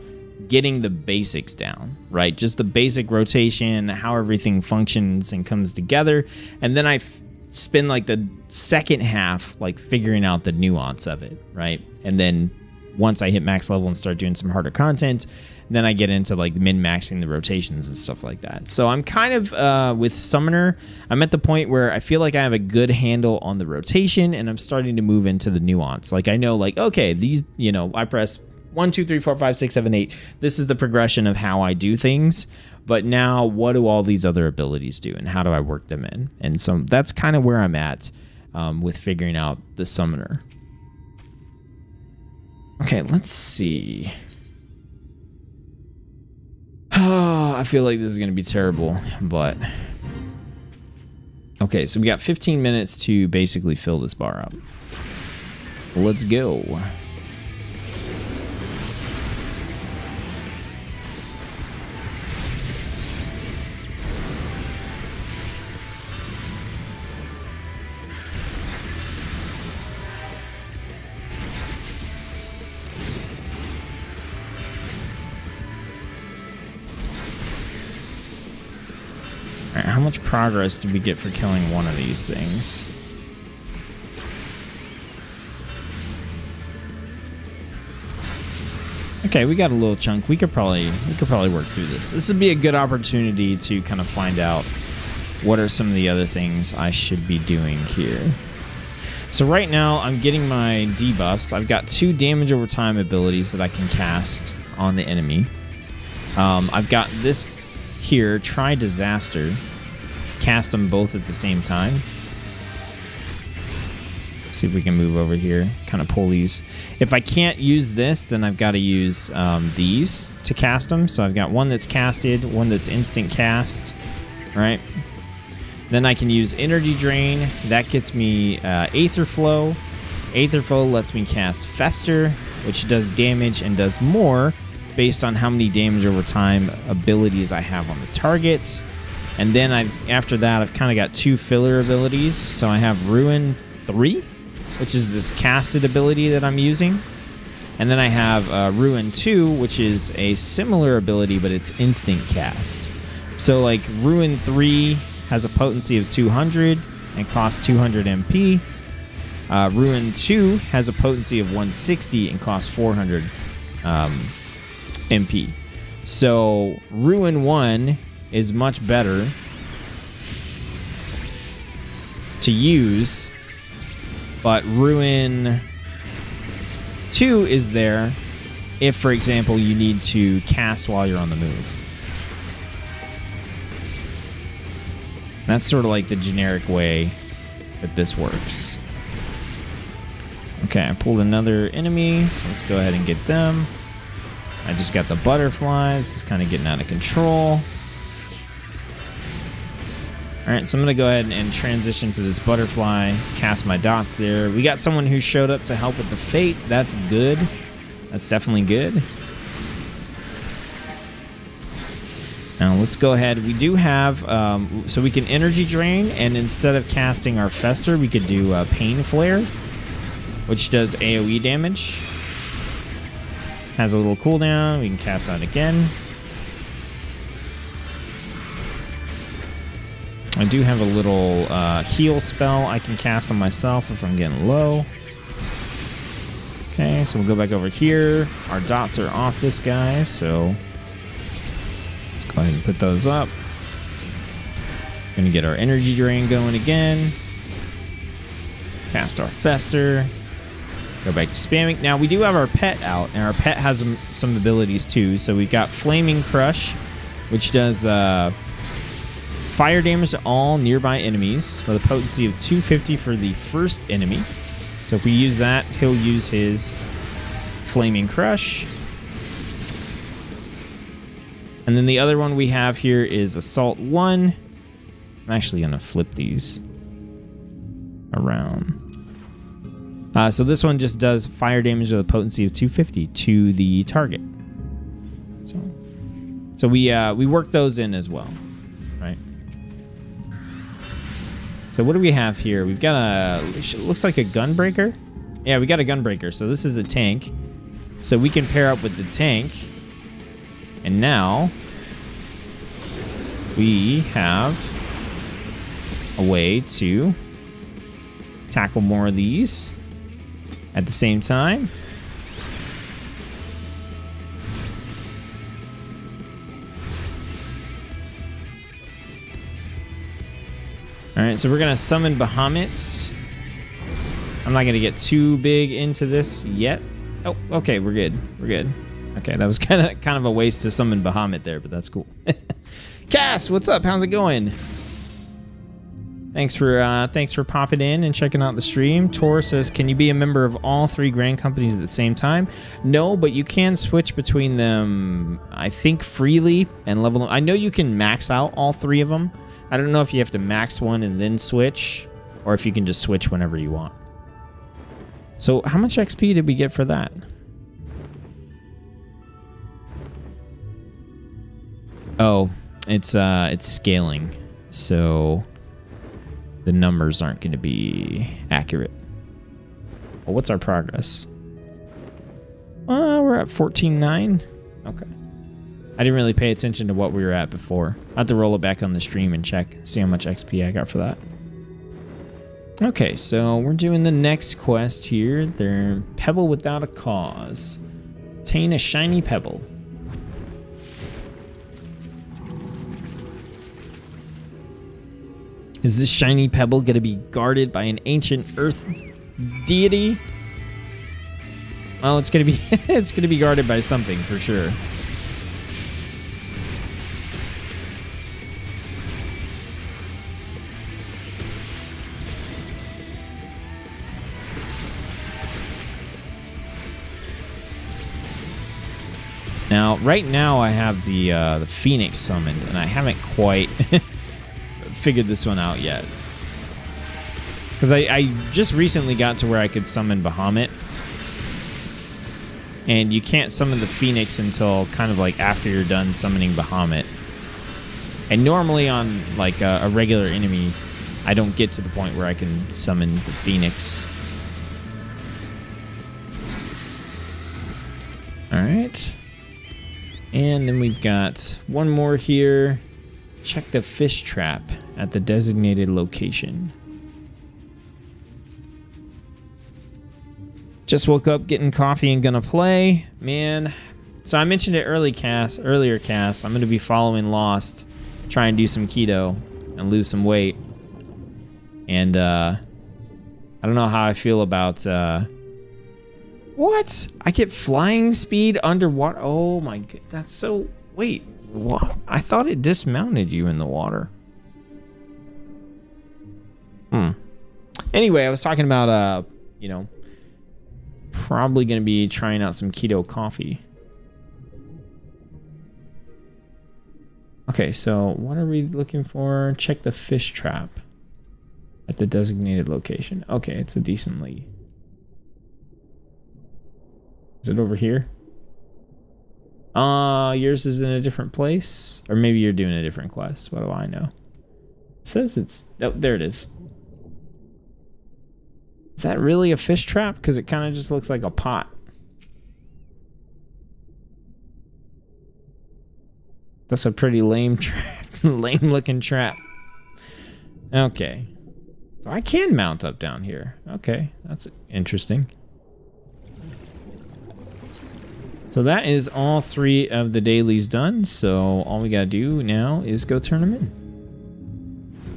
getting the basics down, right? Just the basic rotation, how everything functions and comes together. And then I spend like the second half like figuring out the nuance of it, right? And then once I hit max level and start doing some harder content, then I get into like min-maxing the rotations and stuff like that. So I'm kind of with Summoner, I'm at the point where I feel like I have a good handle on the rotation, and I'm starting to move into the nuance. Like I know, like, okay, these, you know, I press 1, 2, 3, 4, 5, 6, 7, 8. This is the progression of how I do things. But now, what do all these other abilities do, and how do I work them in? And so that's kind of where I'm at with figuring out the Summoner. Okay, let's see. Oh, I feel like this is going to be terrible, but... Okay, so we got 15 minutes to basically fill this bar up. Let's go. Alright, how much progress do we get for killing one of these things? Okay, we got a little chunk. We could probably work through this. This would be a good opportunity to kind of find out what are some of the other things I should be doing here. So right now, I'm getting my debuffs. I've got 2 damage over time abilities that I can cast on the enemy. I've got this here, try Disaster. Cast them both at the same time. See if we can move over here. Kind of pull these. If I can't use this, then I've got to use these to cast them. So I've got one that's casted, one that's instant cast. Right? Then I can use Energy Drain. That gets me Aether Flow. Aether Flow lets me cast Fester, which does damage and does more based on how many damage over time abilities I have on the targets. And then after that, I've kind of got 2 filler abilities. So I have Ruin 3, which is this casted ability that I'm using. And then I have Ruin 2, which is a similar ability, but it's instant cast. So like Ruin 3 has a potency of 200 and costs 200 MP. Ruin 2 has a potency of 160 and costs 400 MP. So Ruin 1 is much better to use, but Ruin 2 is there if, for example, you need to cast while you're on the move. That's sort of like the generic way that this works. Okay, I pulled another enemy, so let's go ahead and get them. I just got the butterfly. This is kind of getting out of control. Alright, so I'm going to go ahead and transition to this butterfly, cast my dots there. We got someone who showed up to help with the fate. That's good. That's definitely good. Now let's go ahead. We do have, so we can energy drain, and instead of casting our Fester, we could do Pain Flare, which does AoE damage. Has a little cooldown. We can cast that again. I do have a little heal spell I can cast on myself if I'm getting low. Okay, so we'll go back over here. Our dots are off this guy, so let's go ahead and put those up. Gonna get our energy drain going again. Cast our Fester. Go back to spamming. Now we do have our pet out, and our pet has some abilities too. So we've got Flaming Crush, which does fire damage to all nearby enemies with a potency of 250 for the first enemy. So if we use that, he'll use his Flaming Crush. And then the other one we have here is Assault 1. I'm actually going to flip these around. So this one just does fire damage with a potency of 250 to the target. So we work those in as well, right? So what do we have here? We've got looks like a Gunbreaker. Yeah, we got a Gunbreaker. So this is a tank. So we can pair up with the tank. And now we have a way to tackle more of these at the same time. Alright, so we're going to summon Bahamut. I'm not going to get too big into this yet. Oh, okay, we're good. We're good. Okay, that was kind of a waste to summon Bahamut there, but that's cool. Cass, what's up? How's it going? Thanks for popping in and checking out the stream. Tor says, can you be a member of all 3 grand companies at the same time? No, but you can switch between them, I think, freely and level them. I know you can max out all 3 of them. I don't know if you have to max one and then switch, or if you can just switch whenever you want. So how much XP did we get for that? Oh, it's scaling. So the numbers aren't going to be accurate. Well, what's our progress? We're at 14.9. Okay. I didn't really pay attention to what we were at before. I have to roll it back on the stream and check, see how much XP I got for that. Okay, so we're doing the next quest here. They're Pebble Without a Cause. Obtain a shiny pebble. Is this shiny pebble going to be guarded by an ancient earth deity? Well, it's going to be it's going to be guarded by something for sure. Now, right now I have the Phoenix summoned, and I haven't quite figured this one out yet. Because I just recently got to where I could summon Bahamut. And you can't summon the Phoenix until kind of like after you're done summoning Bahamut. And normally on like a regular enemy, I don't get to the point where I can summon the Phoenix. Alright. And then we've got one more here. Check the fish trap at the designated location. Just woke up, getting coffee, and gonna play. Man, so I mentioned it earlier, Cass. I'm gonna be following Lost, try and do some keto and lose some weight. And I don't know how I feel about what? I get flying speed underwater. Oh my god, that's so. Wait, what? I thought it dismounted you in the water. Anyway, I was talking about you know, probably gonna be trying out some keto coffee. Okay, so what are we looking for? Check the fish trap at the designated location. Okay, it's a decently. Is it over here? Yours is in a different place, or maybe you're doing a different quest. What do I know? It says it's. Oh, there it is. Is that really a fish trap? Because it kind of just looks like a pot. That's a pretty lame trap. Lame looking trap. Okay. So I can mount up down here. Okay, that's interesting. So that is all 3 of the dailies done. So all we gotta do now is go turn them in.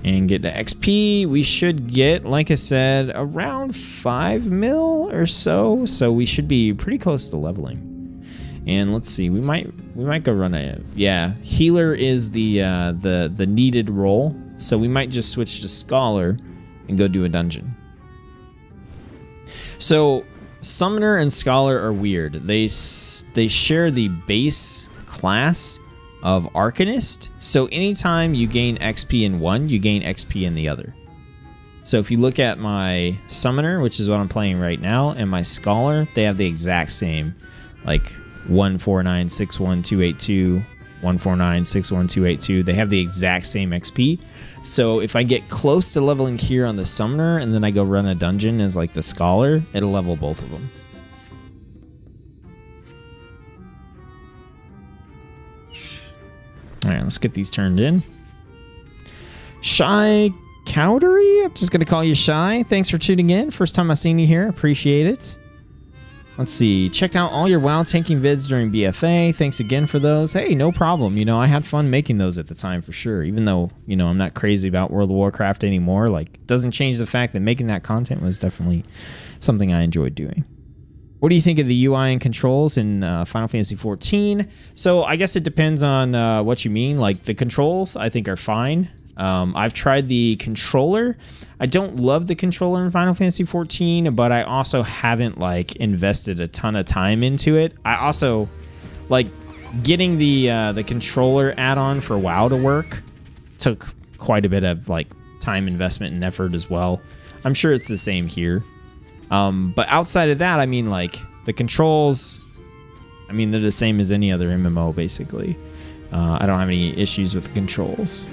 And get the XP. We should get, like I said, around 5 mil or so. So we should be pretty close to leveling. And let's see, we might go run a, yeah, healer is the needed role. So we might just switch to scholar and go do a dungeon. So Summoner and Scholar are weird. They share the base class of Arcanist. So anytime you gain XP in one, you gain XP in the other. So if you look at my Summoner, which is what I'm playing right now, and my Scholar, they have the exact same, like 149-61282, 149-61282. They have the exact same XP. So if I get close to leveling here on the Summoner and then I go run a dungeon as like the Scholar, it'll level both of them. All right, let's get these turned in. Shy Cowdery, I'm just going to call you Shy. Thanks for tuning in. First time I've seen you here. Appreciate it. Let's see. Checked out all your WoW tanking vids during BFA. Thanks again for those. Hey, no problem. You know, I had fun making those at the time for sure. Even though, you know, I'm not crazy about World of Warcraft anymore. Like, it doesn't change the fact that making that content was definitely something I enjoyed doing. What do you think of the UI and controls in Final Fantasy XIV? So I guess it depends on what you mean. Like, the controls, I think, are fine. I've tried the controller. I don't love the controller in Final Fantasy XIV, but I also haven't like invested a ton of time into it. I also like getting the controller add-on for WoW to work took quite a bit of like time investment and effort as well. I'm sure it's the same here. But outside of that, I mean, like the controls, I mean, they're the same as any other MMO basically. I don't have any issues with the controls.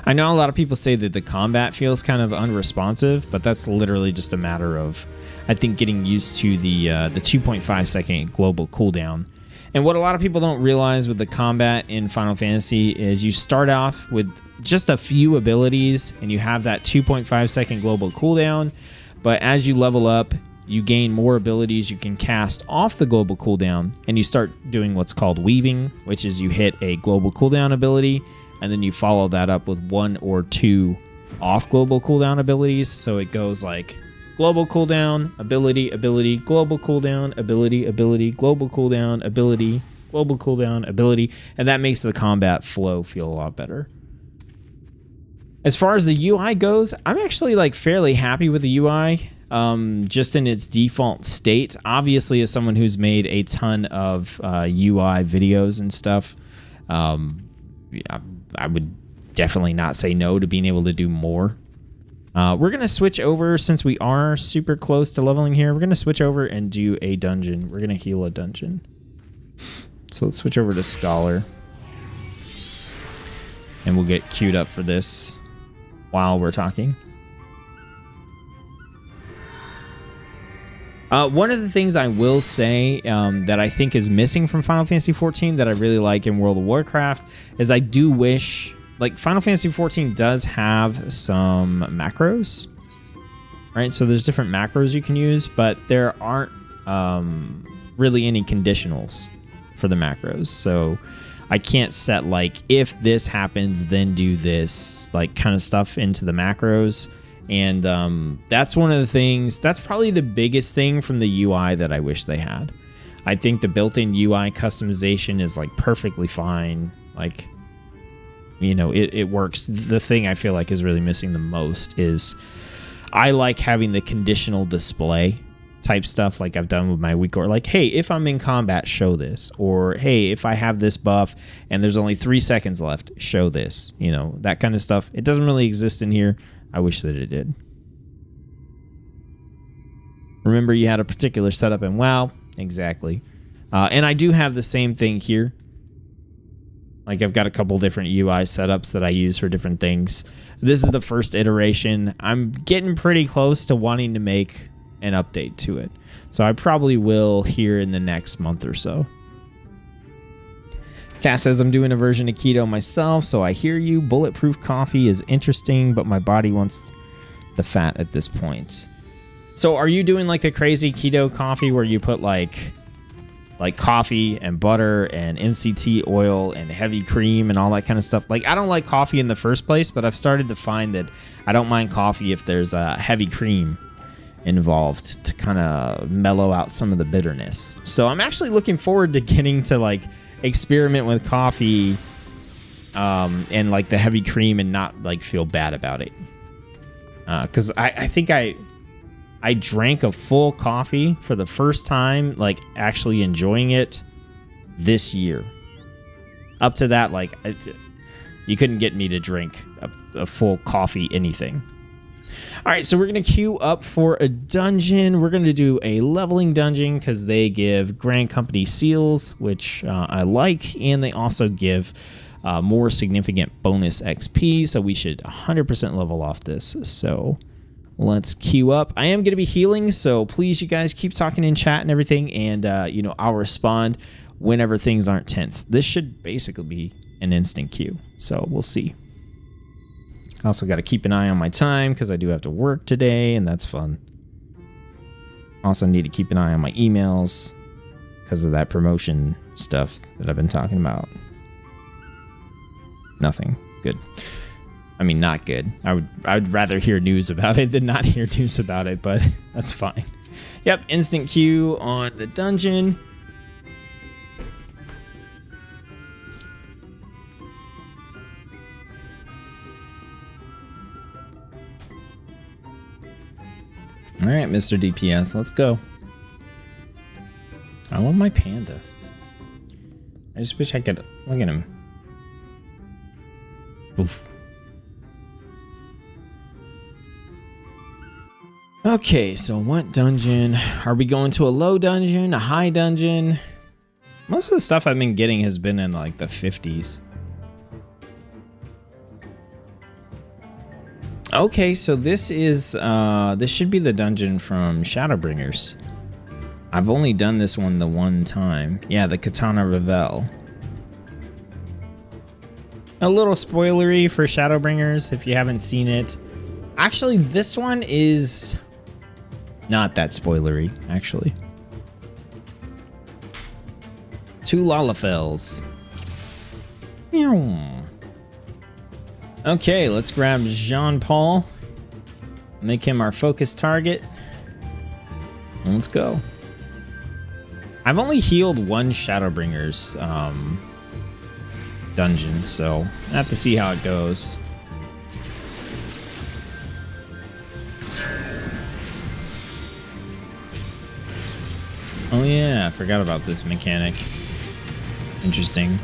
I know a lot of people say that the combat feels kind of unresponsive, but that's literally just a matter of, I think, getting used to the 2.5 second global cooldown. And what a lot of people don't realize with the combat in Final Fantasy is you start off with just a few abilities and you have that 2.5 second global cooldown, but as you level up, you gain more abilities you can cast off the global cooldown, and you start doing what's called weaving, which is you hit a global cooldown ability, and then you follow that up with 1 or 2 off global cooldown abilities. So it goes like global cooldown, ability, ability, global cooldown, ability, ability, global cooldown, ability, global cooldown, ability. And that makes the combat flow feel a lot better. As far as the UI goes, I'm actually like fairly happy with the UI. Just in its default state. Obviously, as someone who's made a ton of UI videos and stuff, I would definitely not say no to being able to do more. We're going to switch over, since we are super close to leveling here, we're going to switch over and do a dungeon. We're going to heal a dungeon. So let's switch over to Scholar. And we'll get queued up for this while we're talking. One of the things I will say that I think is missing from Final Fantasy XIV that I really like in World of Warcraft is I do wish, like, Final Fantasy XIV does have some macros, right? So there's different macros you can use, but there aren't really any conditionals for the macros. So I can't set, like, if this happens, then do this, like, kind of stuff into the macros. And that's one of the things, that's probably the biggest thing from the UI that I wish they had. I think the built-in UI customization is like perfectly fine. Like, you know, it works. The thing I feel like is really missing the most is I like having the conditional display type stuff like I've done with my week, or like, hey, if I'm in combat, show this, or hey, if I have this buff and there's only 3 seconds left, show this, you know, that kind of stuff. It doesn't really exist in here. I wish that it did. Remember, you had a particular setup in WoW. Exactly. And I do have the same thing here. Like, I've got a couple different UI setups that I use for different things. This is the first iteration. I'm getting pretty close to wanting to make an update to it. So I probably will here in the next month or so. Cass says, I'm doing a version of keto myself, so I hear you. Bulletproof coffee is interesting, but my body wants the fat at this point. So are you doing like the crazy keto coffee where you put like coffee and butter and MCT oil and heavy cream and all that kind of stuff? Like, I don't like coffee in the first place, but I've started to find that I don't mind coffee if there's heavy cream involved to kind of mellow out some of the bitterness. So I'm actually looking forward to getting to like experiment with coffee and like the heavy cream and not like feel bad about it. Because I think I drank a full coffee for the first time, like actually enjoying it this year. Up to that, like you couldn't get me to drink a full coffee anything. All right, so we're going to queue up for a dungeon. We're going to do a leveling dungeon because they give Grand Company seals, which I like, and they also give more significant bonus XP, so we should 100% level off this. So let's queue up. I am going to be healing, so please, you guys, keep talking in chat and everything, and you know, I'll respond whenever things aren't tense. This should basically be an instant queue, so we'll see. I also got to keep an eye on my time because I do have to work today, and that's fun. Also need to keep an eye on my emails because of that promotion stuff that I've been talking about. Nothing good. I mean, not good. I'd rather hear news about it than not hear news about it, but that's fine. Yep, instant queue on the dungeon. All right, Mr. DPS, let's go. I love my panda. I just wish I could look at him. Oof. Okay, so what dungeon? Are we going to a low dungeon, a high dungeon? Most of the stuff I've been getting has been in like the 50s. Okay, so this is this should be the dungeon from Shadowbringers. I've only done this one the one time. Yeah, the Katana Revel. A little spoilery for Shadowbringers if you haven't seen it. Actually, this one is not that spoilery, actually. 2 Lalafels. Okay, let's grab Jean-Paul. Make him our focus target. And let's go. I've only healed one Shadowbringers dungeon, so I have to see how it goes. Oh yeah, I forgot about this mechanic. Interesting.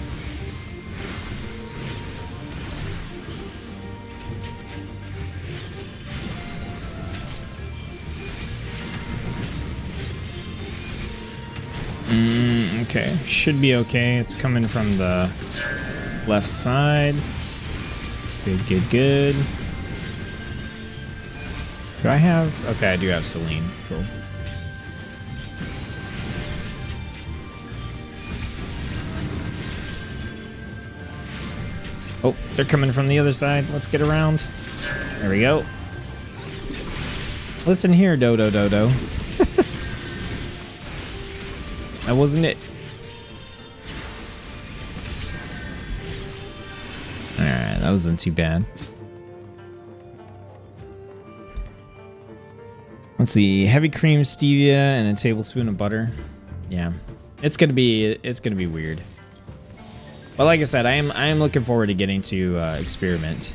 Okay, should be okay. It's coming from the left side. Good, good, good. Do I have... Okay, I do have Celine. Cool. Oh, they're coming from the other side. Let's get around. There we go. Listen here, Dodo Dodo. That wasn't it. Alright, that wasn't too bad. Let's see, heavy cream, stevia, and a tablespoon of butter. Yeah, it's gonna be weird. But like I said, I am looking forward to getting to experiment.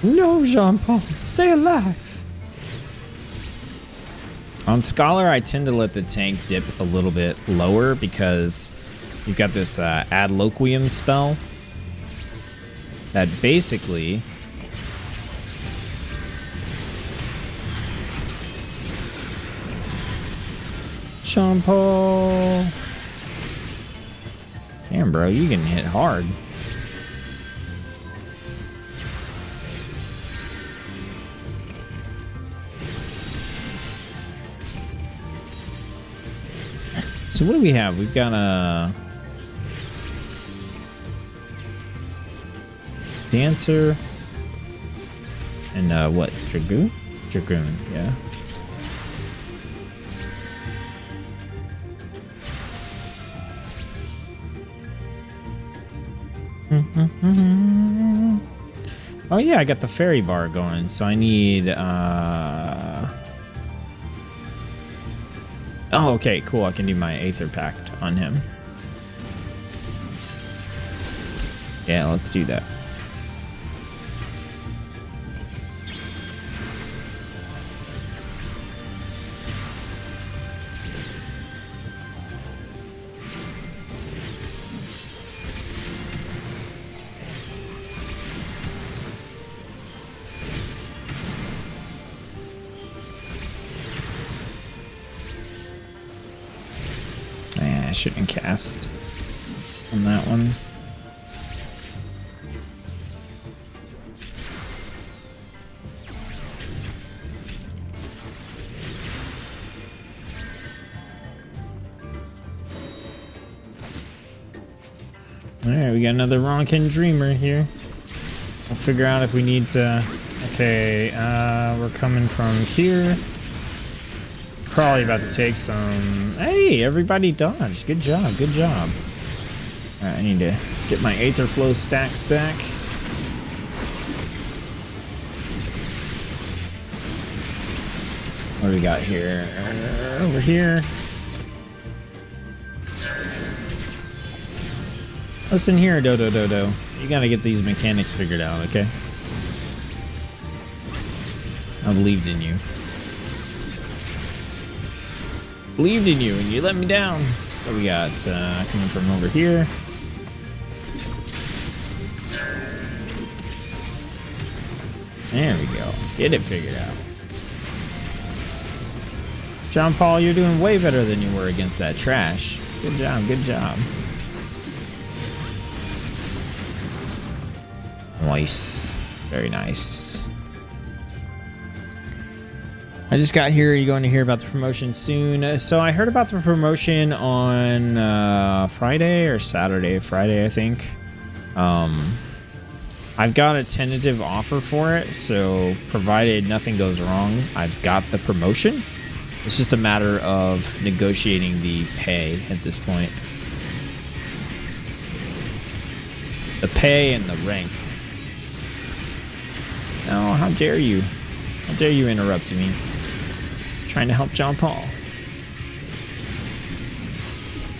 No, Jean-Paul, stay alive. On Scholar, I tend to let the tank dip a little bit lower because you've got this Ad Loquium spell that basically Jean-Paul. Damn, bro, you can hit hard. So what do we have? We've got a dancer and what? Dragoon? Dragoon, yeah. Oh yeah, I got the fairy bar going, so I need oh, okay, cool. I can do my Aether Pact on him. Yeah, let's do that. I shouldn't cast on that one. Alright, we got another Ronkin Dreamer here. We'll figure out if we need to Okay, we're coming from here. Probably about to take some... Hey, everybody dodged. Good job, good job. Alright, I need to get my Aether Flow stacks back. What do we got here? Over here. Listen here, Dodo. You gotta get these mechanics figured out, okay? I believed in you. Believed in you, and you let me down. What we got? Coming from over here. There we go. Get it figured out. John Paul, you're doing way better than you were against that trash. Good job, good job. Nice. Very nice. I just got here. You're going to hear about the promotion soon. So I heard about the promotion on Friday or Saturday. Friday, I think. I've got a tentative offer for it. So provided nothing goes wrong, I've got the promotion. It's just a matter of negotiating the pay at this point. The pay and the rank. Oh, how dare you? How dare you interrupt me? I'm trying to help John Paul.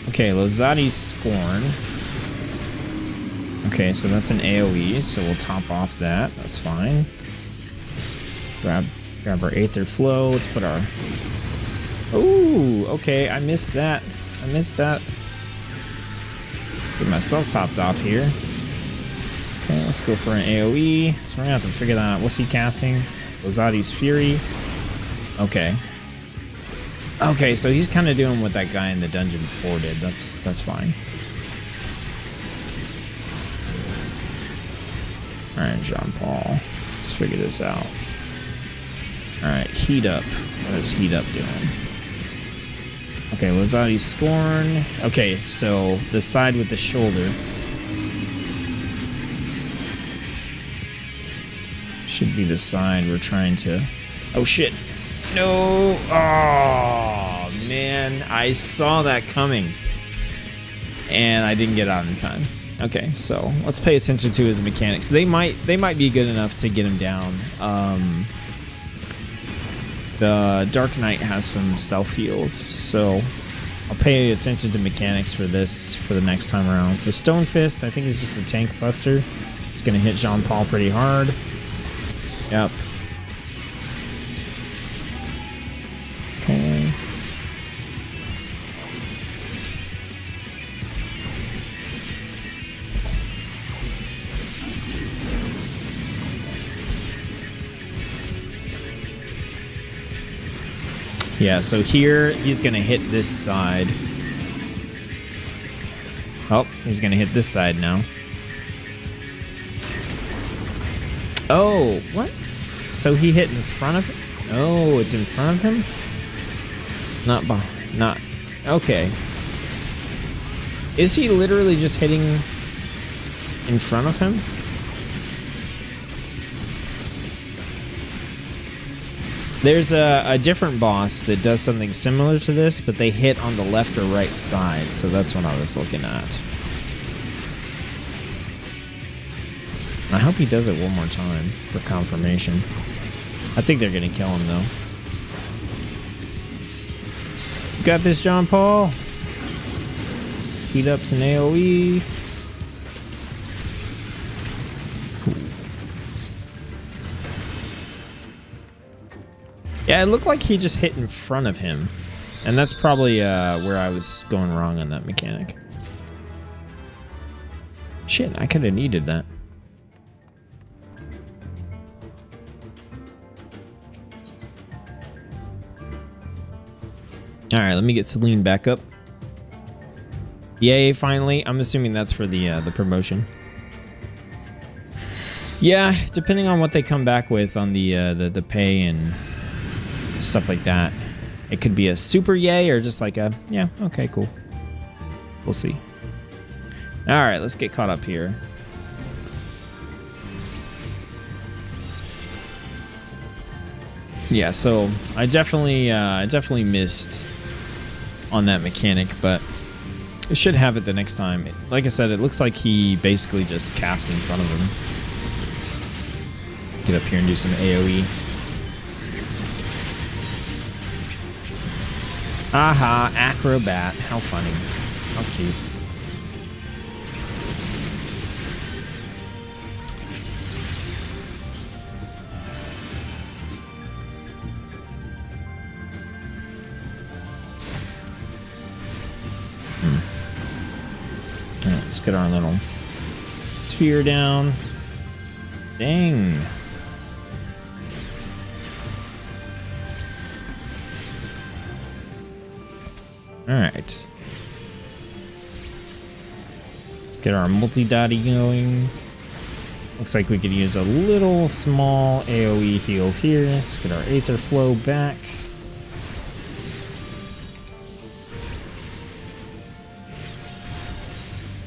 Okay, Lozati's Scorn. Okay, so that's an AoE, so we'll top off that. That's fine. Grab our Aether Flow. Let's put our... Ooh, okay, I missed that. I missed that. Get myself topped off here. Okay, let's go for an AoE. So we're gonna have to figure that out. What's he casting? Lozati's Fury. Okay. Okay, so he's kind of doing what that guy in the dungeon before did. That's fine. Alright, John Paul. Let's figure this out. Alright, Heat Up. What is Heat Up doing? Okay, Lozati's Scorn. Okay, so the side with the shoulder. Should be the side we're trying to... Oh, shit. No. Oh, man. I saw that coming. And I didn't get out in time. Okay, so let's pay attention to his mechanics. They might be good enough to get him down. The Dark Knight has some self-heals, so I'll pay attention to mechanics for this for the next time around. So Stone Fist, I think, is just a tank buster. It's going to hit Jean Paul pretty hard. Yep. Okay. Yeah, so here he's going to hit this side. Oh, he's going to hit this side now. Oh, what? So he hit in front of him? Oh, it's in front of him? Not behind. Not. Okay. Is he literally just hitting in front of him? There's a different boss that does something similar to this, but they hit on the left or right side, so that's what I was looking at. I hope he does it one more time for confirmation. I think they're going to kill him, though. You got this, John Paul. Heat Up's an AoE. Yeah, it looked like he just hit in front of him. And that's probably where I was going wrong on that mechanic. Shit, I could have needed that. Alright, let me get Celine back up. Yay, finally. I'm assuming that's for the promotion. Yeah, depending on what they come back with on the pay and stuff like that. It could be a super yay or just like a, yeah, okay, cool. We'll see. Alright, let's get caught up here. Yeah, so I definitely missed on that mechanic, but I should have it the next time. Like I said, it looks like he basically just cast in front of him. Get up here and do some AoE. Aha, acrobat. How funny. How cute. Alright, let's get our little sphere down. Dang. Alright. Let's get our multi-dotty going. Looks like we could use a little small AoE heal here. Let's get our Aether Flow back.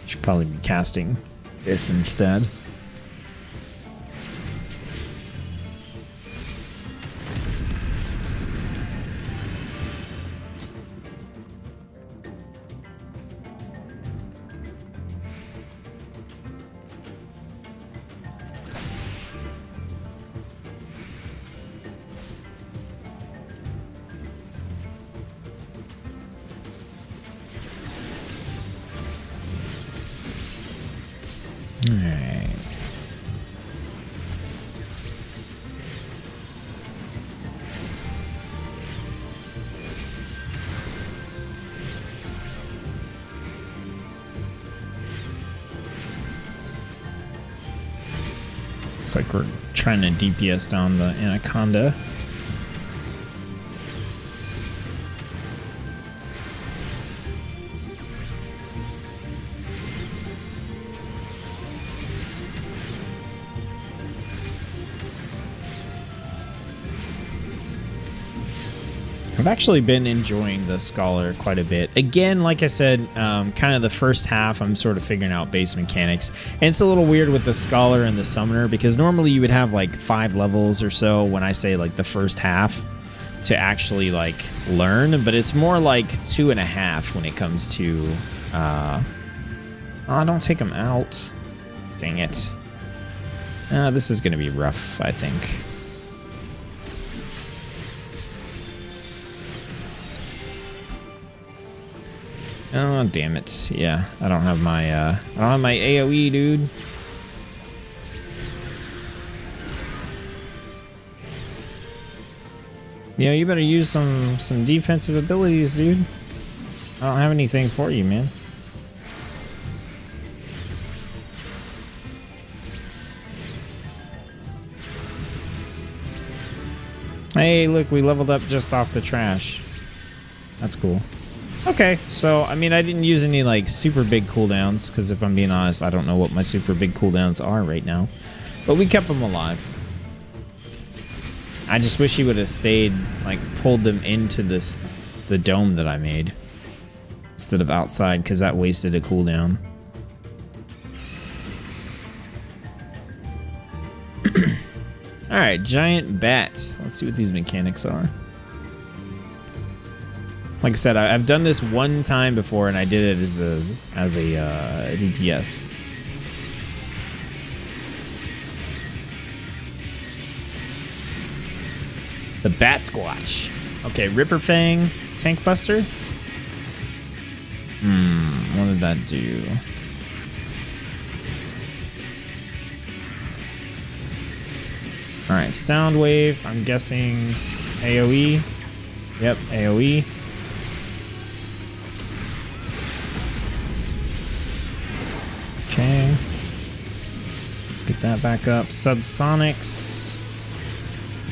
Should probably be casting this instead. Alright. Looks like we're trying to DPS down the Anaconda. I've actually been enjoying the Scholar quite a bit. Again, like I said, kind of the first half, I'm sort of figuring out base mechanics. And it's a little weird with the Scholar and the Summoner, because normally you would have like 5 levels or so when I say like the first half to actually like learn, but it's more like 2.5 when it comes to... oh, don't take them out. Dang it. This is going to be rough, I think. Oh, damn it. Yeah, I don't have my AoE, dude. You know, you better use some defensive abilities, dude. I don't have anything for you, man. Hey, look, we leveled up just off the trash. That's cool. Okay, so, I mean, I didn't use any, like, super big cooldowns, because if I'm being honest, I don't know what my super big cooldowns are right now. But we kept them alive. I just wish he would have stayed, like, pulled them into the dome that I made, instead of outside, because that wasted a cooldown. Alright, giant bats. Let's see what these mechanics are. Like I said, I've done this one time before, and I did it as a DPS. The Bat Squatch. Okay, Ripper Fang, Tank Buster. What did that do? Alright, Sound Wave. I'm guessing AoE. Yep, AoE. Okay. Let's get that back up. Subsonics.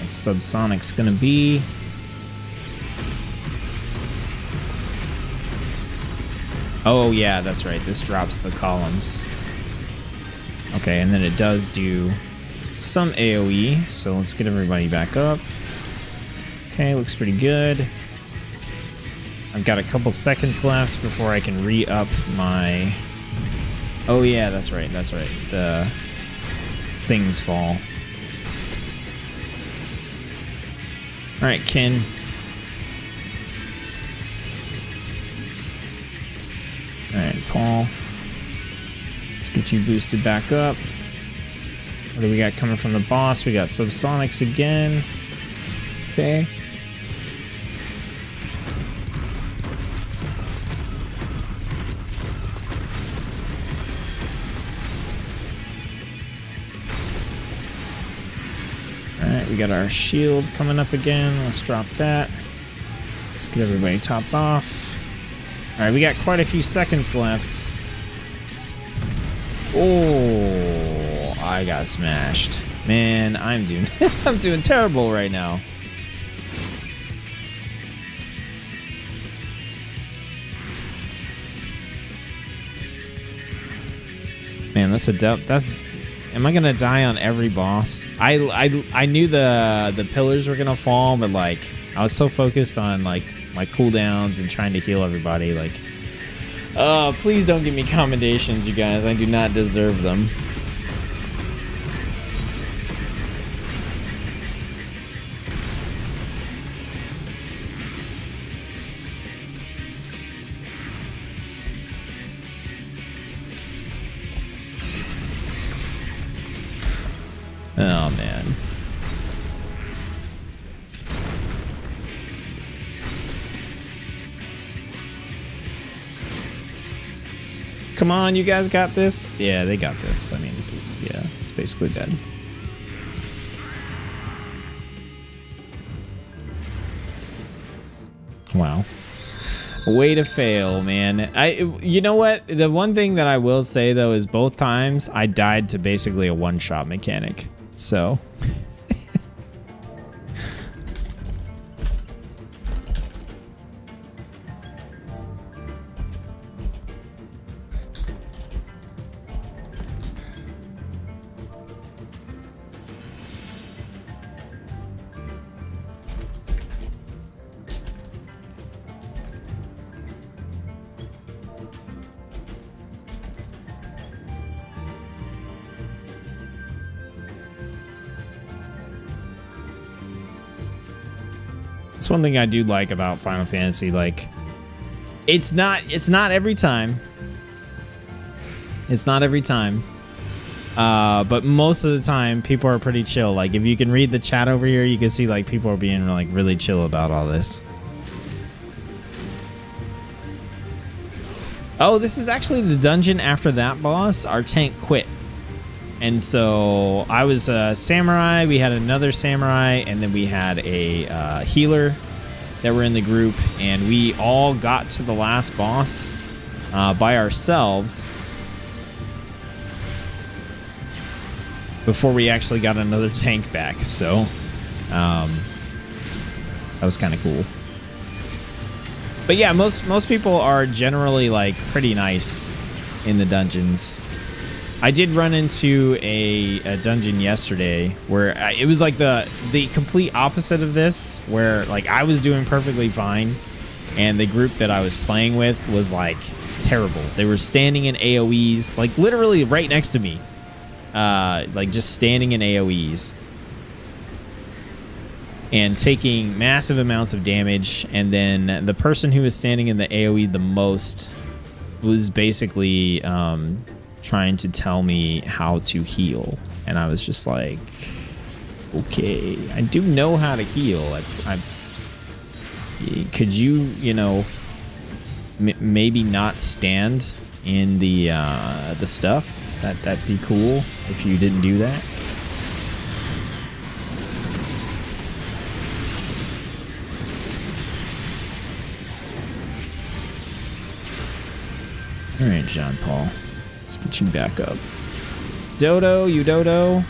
What's Subsonics gonna be? Oh, yeah, that's right. This drops the columns. Okay, and then it does do some AoE. So let's get everybody back up. Okay, looks pretty good. I've got a couple seconds left before I can re-up my... Oh yeah, that's right, that's right. The things fall. All right, Ken. All right, Paul. Let's get you boosted back up. What do we got coming from the boss? We got subsonics again. Okay. Alright, we got our shield coming up again. Let's drop that. Let's get everybody topped off. Alright, we got quite a few seconds left. Oh, I got smashed. Man, I'm doing I'm doing terrible right now. Man, that's a depth. That's. Am I gonna die on every boss? I knew the pillars were gonna fall, but like I was so focused on like my cooldowns and trying to heal everybody. Like, please don't give me commendations, you guys. I do not deserve them. Oh, man. Come on, you guys got this? Yeah, they got this. I mean, this is, yeah, it's basically dead. Wow. Way to fail, man. You know what? The one thing that I will say, though, is both times I died to basically a one-shot mechanic. So that's one thing I do like about Final Fantasy. Like, it's not every time. It's not every time. But most of the time, people are pretty chill. Like, if you can read the chat over here, you can see like people are being like really chill about all this. Oh, this is actually the dungeon after that boss. Our tank quit. And so I was a samurai, we had another samurai, and then we had a healer that were in the group, and we all got to the last boss by ourselves before we actually got another tank back. So that was kind of cool. But yeah, most people are generally like pretty nice in the dungeons. I did run into a dungeon yesterday where it was like the complete opposite of this, where like I was doing perfectly fine and the group that I was playing with was like terrible. They were standing in AoEs, like literally right next to me, like just standing in AoEs and taking massive amounts of damage. And then the person who was standing in the AoE the most was basically trying to tell me how to heal, and I was just like, okay, I do know how to heal. Could you know, maybe not stand in the stuff? That'd be cool if you didn't do that. All right, John Paul. Let's get you back up. Dodo, you dodo.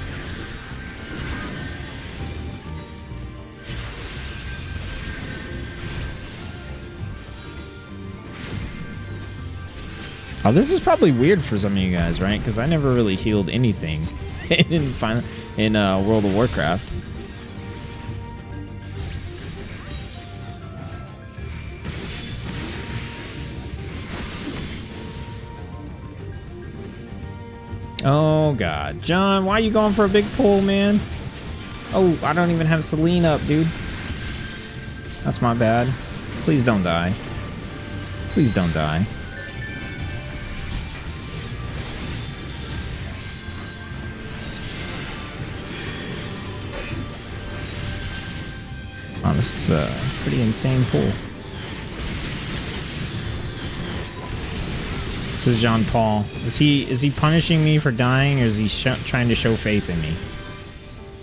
Oh, this is probably weird for some of you guys, right? Because I never really healed anything in World of Warcraft. Oh, God. John, why are you going for a big pull, man? Oh, I don't even have Celine up, dude. That's my bad. Please don't die. Please don't die. Oh, this is a pretty insane pool. This is Jean Paul. Is he punishing me for dying, or is he trying to show faith in me?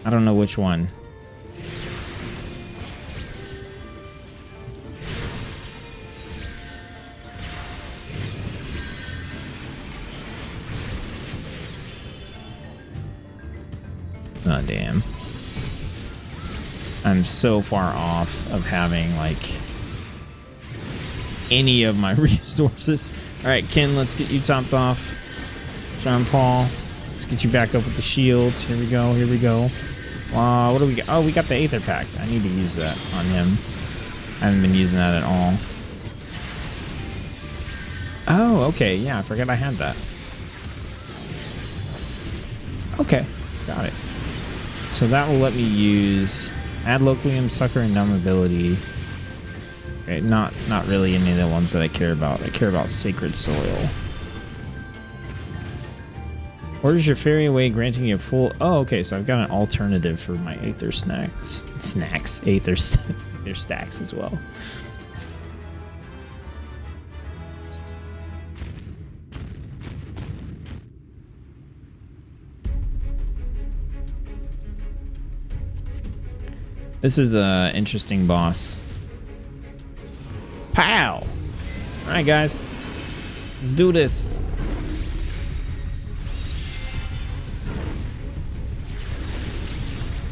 I don't know which one. Oh, damn. I'm so far off of having, like, any of my resources. Alright, Ken, let's get you topped off. John Paul, let's get you back up with the shield. Here we go, here we go. What do we got? Oh, we got the Aether Pack. I need to use that on him. I haven't been using that at all. Oh, okay, yeah, I forgot I had that. Okay, got it. So that will let me use add locally sucker and dumb ability. Okay, not really any of the ones that I care about. I care about Sacred Soil. Orders your fairy away, granting you a full... Oh, okay, so I've got an alternative for my Aether snacks. Aether stacks as well. This is an interesting boss. Pow! Alright, guys. Let's do this.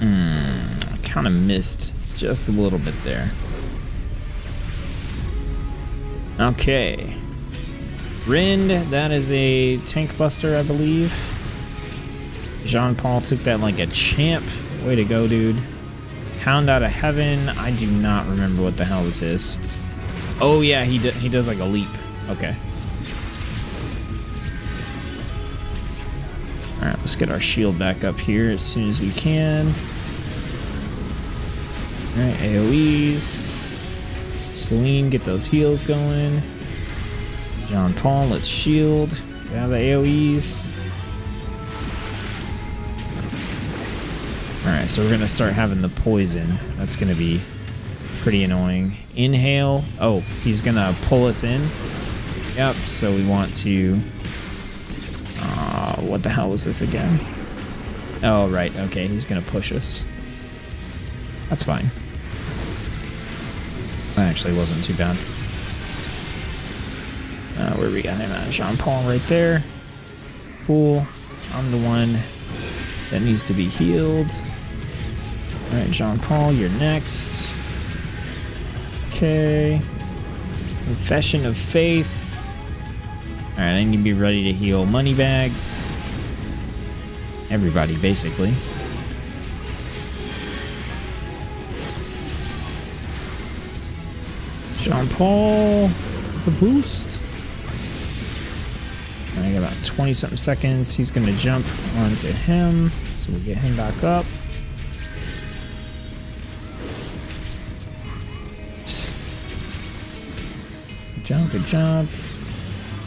I kind of missed just a little bit there. Okay. Rind, that is a tank buster, I believe. Jean-Paul took that like a champ. Way to go, dude. Hound out of heaven. I do not remember what the hell this is. Oh yeah, he does like a leap. Okay. All right, let's get our shield back up here as soon as we can. All right, AoEs. Celine, get those heals going. John Paul, let's shield. Get out of the AoEs. Alright, so we're going to start having the poison. That's going to be pretty annoying. Inhale. Oh, he's going to pull us in. Yep, so we want to... what the hell was this again? Oh, right. Okay, he's going to push us. That's fine. That actually wasn't too bad. Where we got him at? Jean-Paul right there. Cool. I'm the one that needs to be healed. Alright, Jean-Paul, you're next. Okay. Confession of Faith. Alright, I need to be ready to heal Moneybags. Everybody, basically. Jean-Paul, the boost. I got about 20-something seconds. He's going to jump onto him, so we get him back up. Good job, good job.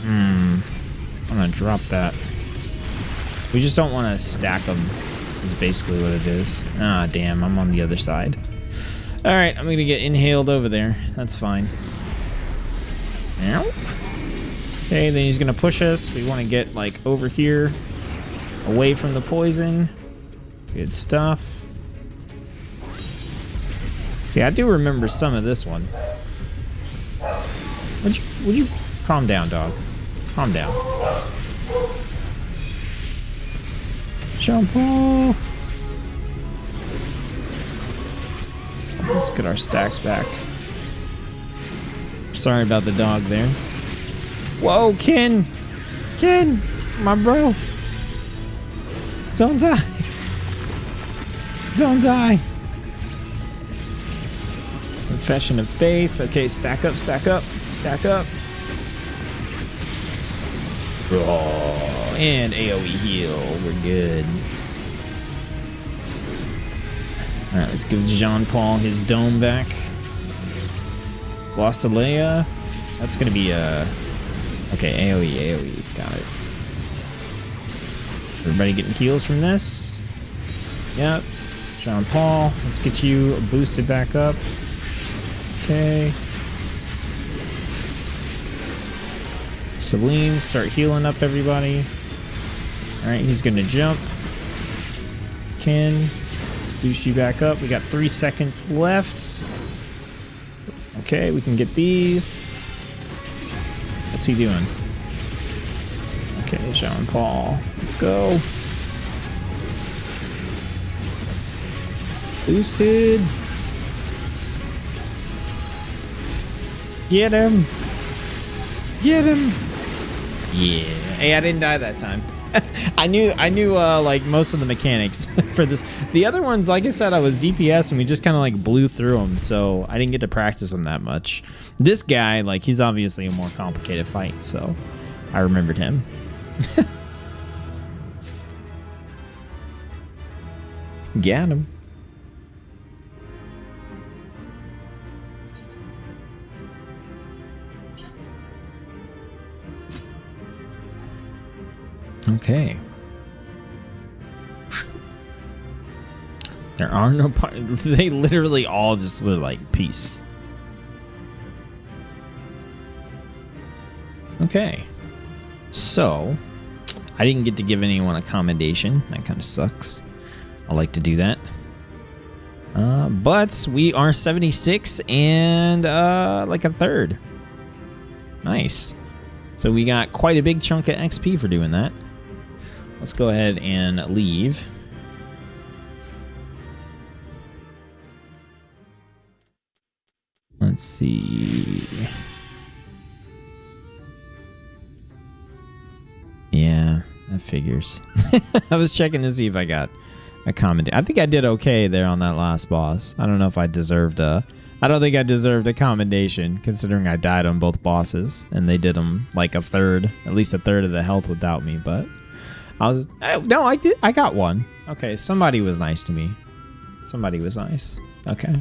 I'm going to drop that. We just don't want to stack them, is basically what it is. Ah, damn, I'm on the other side. Alright, I'm going to get inhaled over there. That's fine. Ow. Okay, then he's gonna push us. We want to get like over here, away from the poison. Good stuff. See, I do remember some of this one. Would you calm down, dog? Calm down. Jean-Paul. Let's get our stacks back. Sorry about the dog there. Whoa, Ken! Ken! My bro! Don't die! Don't die! Confession of Faith. Okay, stack up, stack up, stack up. Oh, and AoE heal. We're good. Alright, let's give Jean-Paul his dome back. Glossolea. That's gonna be a... Okay, AoE. Got it. Everybody getting heals from this? Yep. John Paul, let's get you boosted back up. Okay. Celine, start healing up everybody. Alright, he's gonna jump. Ken, let's boost you back up. We got 3 seconds left. Okay, we can get these. What's he doing? Okay, Jean Paul. Let's go. Boosted. Get him. Get him. Yeah. Hey, I didn't die that time. I knew like most of the mechanics for this. The other ones, like I said, I was DPS and we just kind of like blew through them, so I didn't get to practice them that much. This guy, like, he's obviously a more complicated fight, so I remembered him. Got him. Okay. There are no they literally all just were like, peace. Okay. So, I didn't get to give anyone a commendation. That kind of sucks. I like to do that. But we are 76 and like a third. Nice. So we got quite a big chunk of XP for doing that. Let's go ahead and leave. Let's see. Yeah, that figures. I was checking to see if I got a comment. I think I did okay there on that last boss. I don't know if I deserved a... I don't think I deserved a commendation, considering I died on both bosses, and they did them like a third, at least a third of the health without me, but... No, I did. I got one. Okay, somebody was nice to me. Somebody was nice. Okay.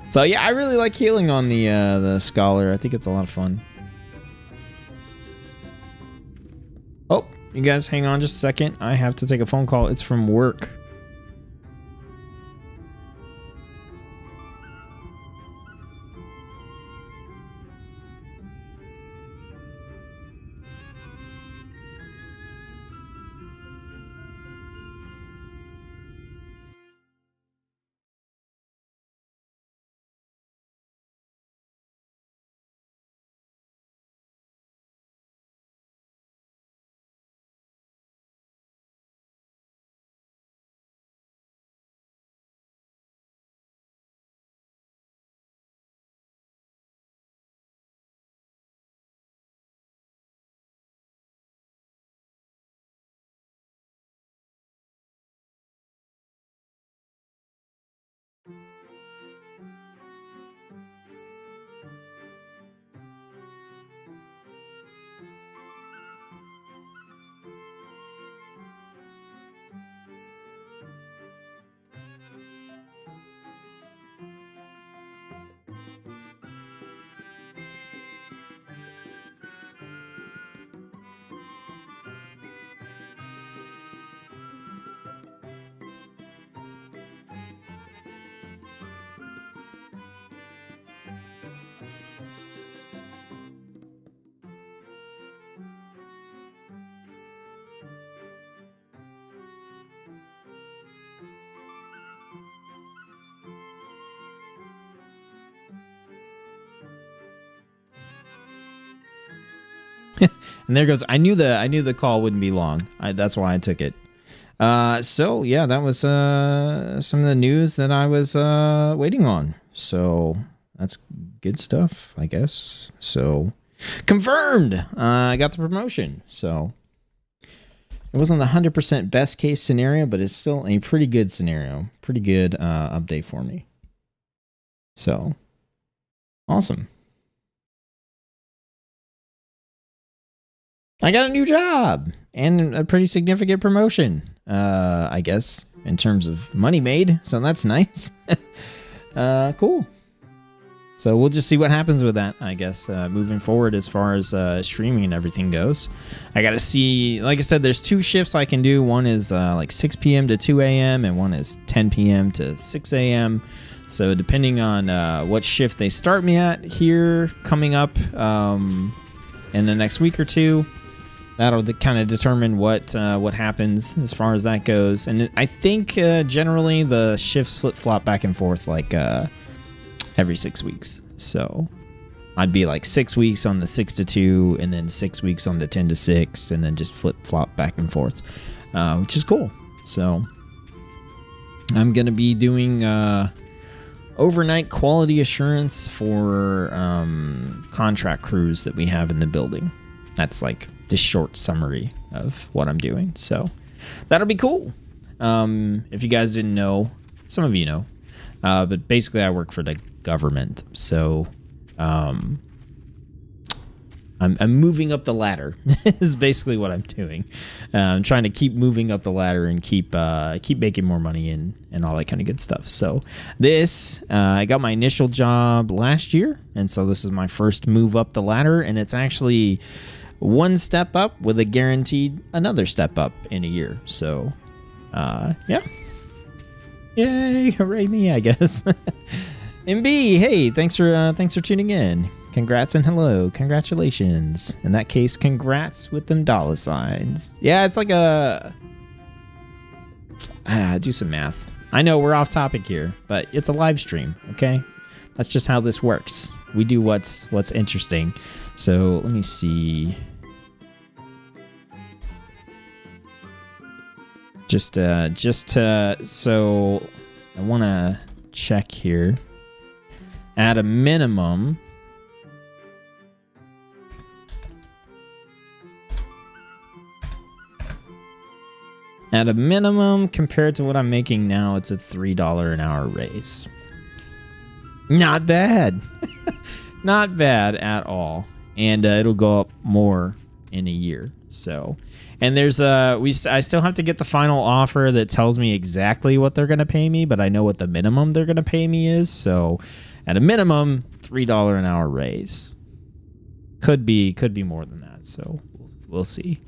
So yeah, I really like healing on the Scholar. I think it's a lot of fun. Oh, you guys hang on just a second. I have to take a phone call. It's from work. And there goes. I knew the call wouldn't be long. That's why I took it. So yeah, that was some of the news that I was waiting on. So that's good stuff, I guess. So confirmed. I got the promotion. So it wasn't the 100% best case scenario, but it's still a pretty good scenario. Pretty good update for me. So awesome. I got a new job and a pretty significant promotion, I guess, in terms of money made. So that's nice. Cool. So we'll just see what happens with that, I guess, moving forward as far as streaming and everything goes. I got to see, like I said, there's 2 shifts I can do. One is like 6 p.m. to 2 a.m. and one is 10 p.m. to 6 a.m. So depending on what shift they start me at here coming up in the next week or two, that'll kind of determine what happens as far as that goes. And I think generally the shifts flip-flop back and forth like every 6 weeks. So I'd be like 6 weeks on the 6 to 2 and then 6 weeks on the 10 to 6 and then just flip-flop back and forth, which is cool. So I'm going to be doing overnight quality assurance for contract crews that we have in the building. That's like the short summary of what I'm doing. So that'll be cool. If you guys didn't know, some of you know, but basically I work for the government. So I'm moving up the ladder is basically what I'm doing. I'm trying to keep moving up the ladder and keep making more money and all that kind of good stuff. So this, I got my initial job last year. And so this is my first move up the ladder, and it's actually one step up with a guaranteed another step up in a year. So, yeah. Yay, hooray me, I guess. MB, hey, thanks for tuning in. Congrats and hello. Congratulations. In that case, congrats with them dollar signs. Yeah, it's like a... do some math. I know we're off topic here, but it's a live stream, okay? That's just how this works. We do what's interesting. So let me see. So I want to check here. At a minimum, compared to what I'm making now, it's a $3 an hour raise. Not bad. Not bad at all. And it'll go up more in a year. So, and there's I still have to get the final offer that tells me exactly what they're going to pay me, but I know what the minimum they're going to pay me is. So at a minimum, $3 an hour raise. Could be more than that. So we'll see.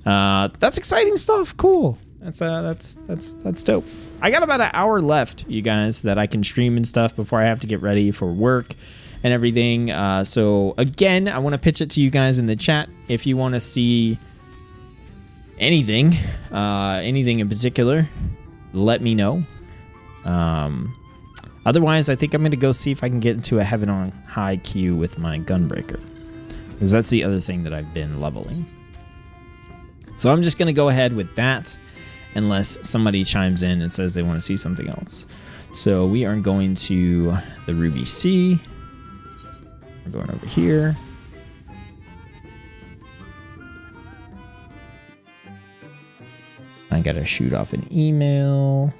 That's exciting stuff. Cool. That's dope. I got about an hour left, you guys, that I can stream and stuff before I have to get ready for work and everything. So again, I want to pitch it to you guys in the chat. If you want to see anything in particular, let me know. Otherwise, I think I'm going to go see if I can get into a Heaven on High queue with my Gunbreaker, because that's the other thing that I've been leveling. So I'm just going to go ahead with that unless somebody chimes in and says they want to see something else. So we are going to the Ruby Sea. We're going over here. I got to shoot off an email.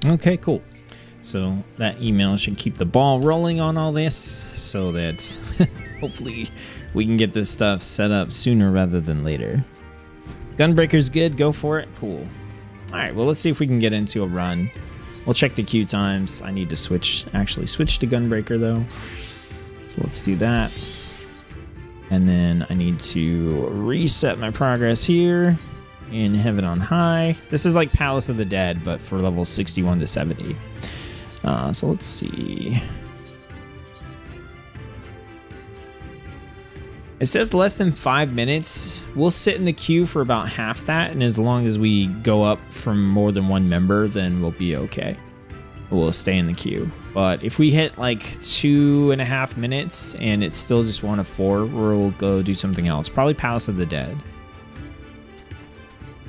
Okay, cool. So that email should keep the ball rolling on all this so that hopefully we can get this stuff set up sooner rather than later. Gunbreaker's good. Go for it. Cool. All right, well, let's see if we can get into a run. We'll check the queue times. I need to actually switch to Gunbreaker, though. So let's do that. And then I need to reset my progress here in Heaven on High. This is like Palace of the Dead, but for levels 61 to 70. So let's see. It says less than 5 minutes. We'll sit in the queue for about half that, and as long as we go up from more than one member, then we'll be okay. We'll stay in the queue. But if we hit like 2.5 minutes and it's still just 1 of 4, we'll go do something else. Probably Palace of the Dead.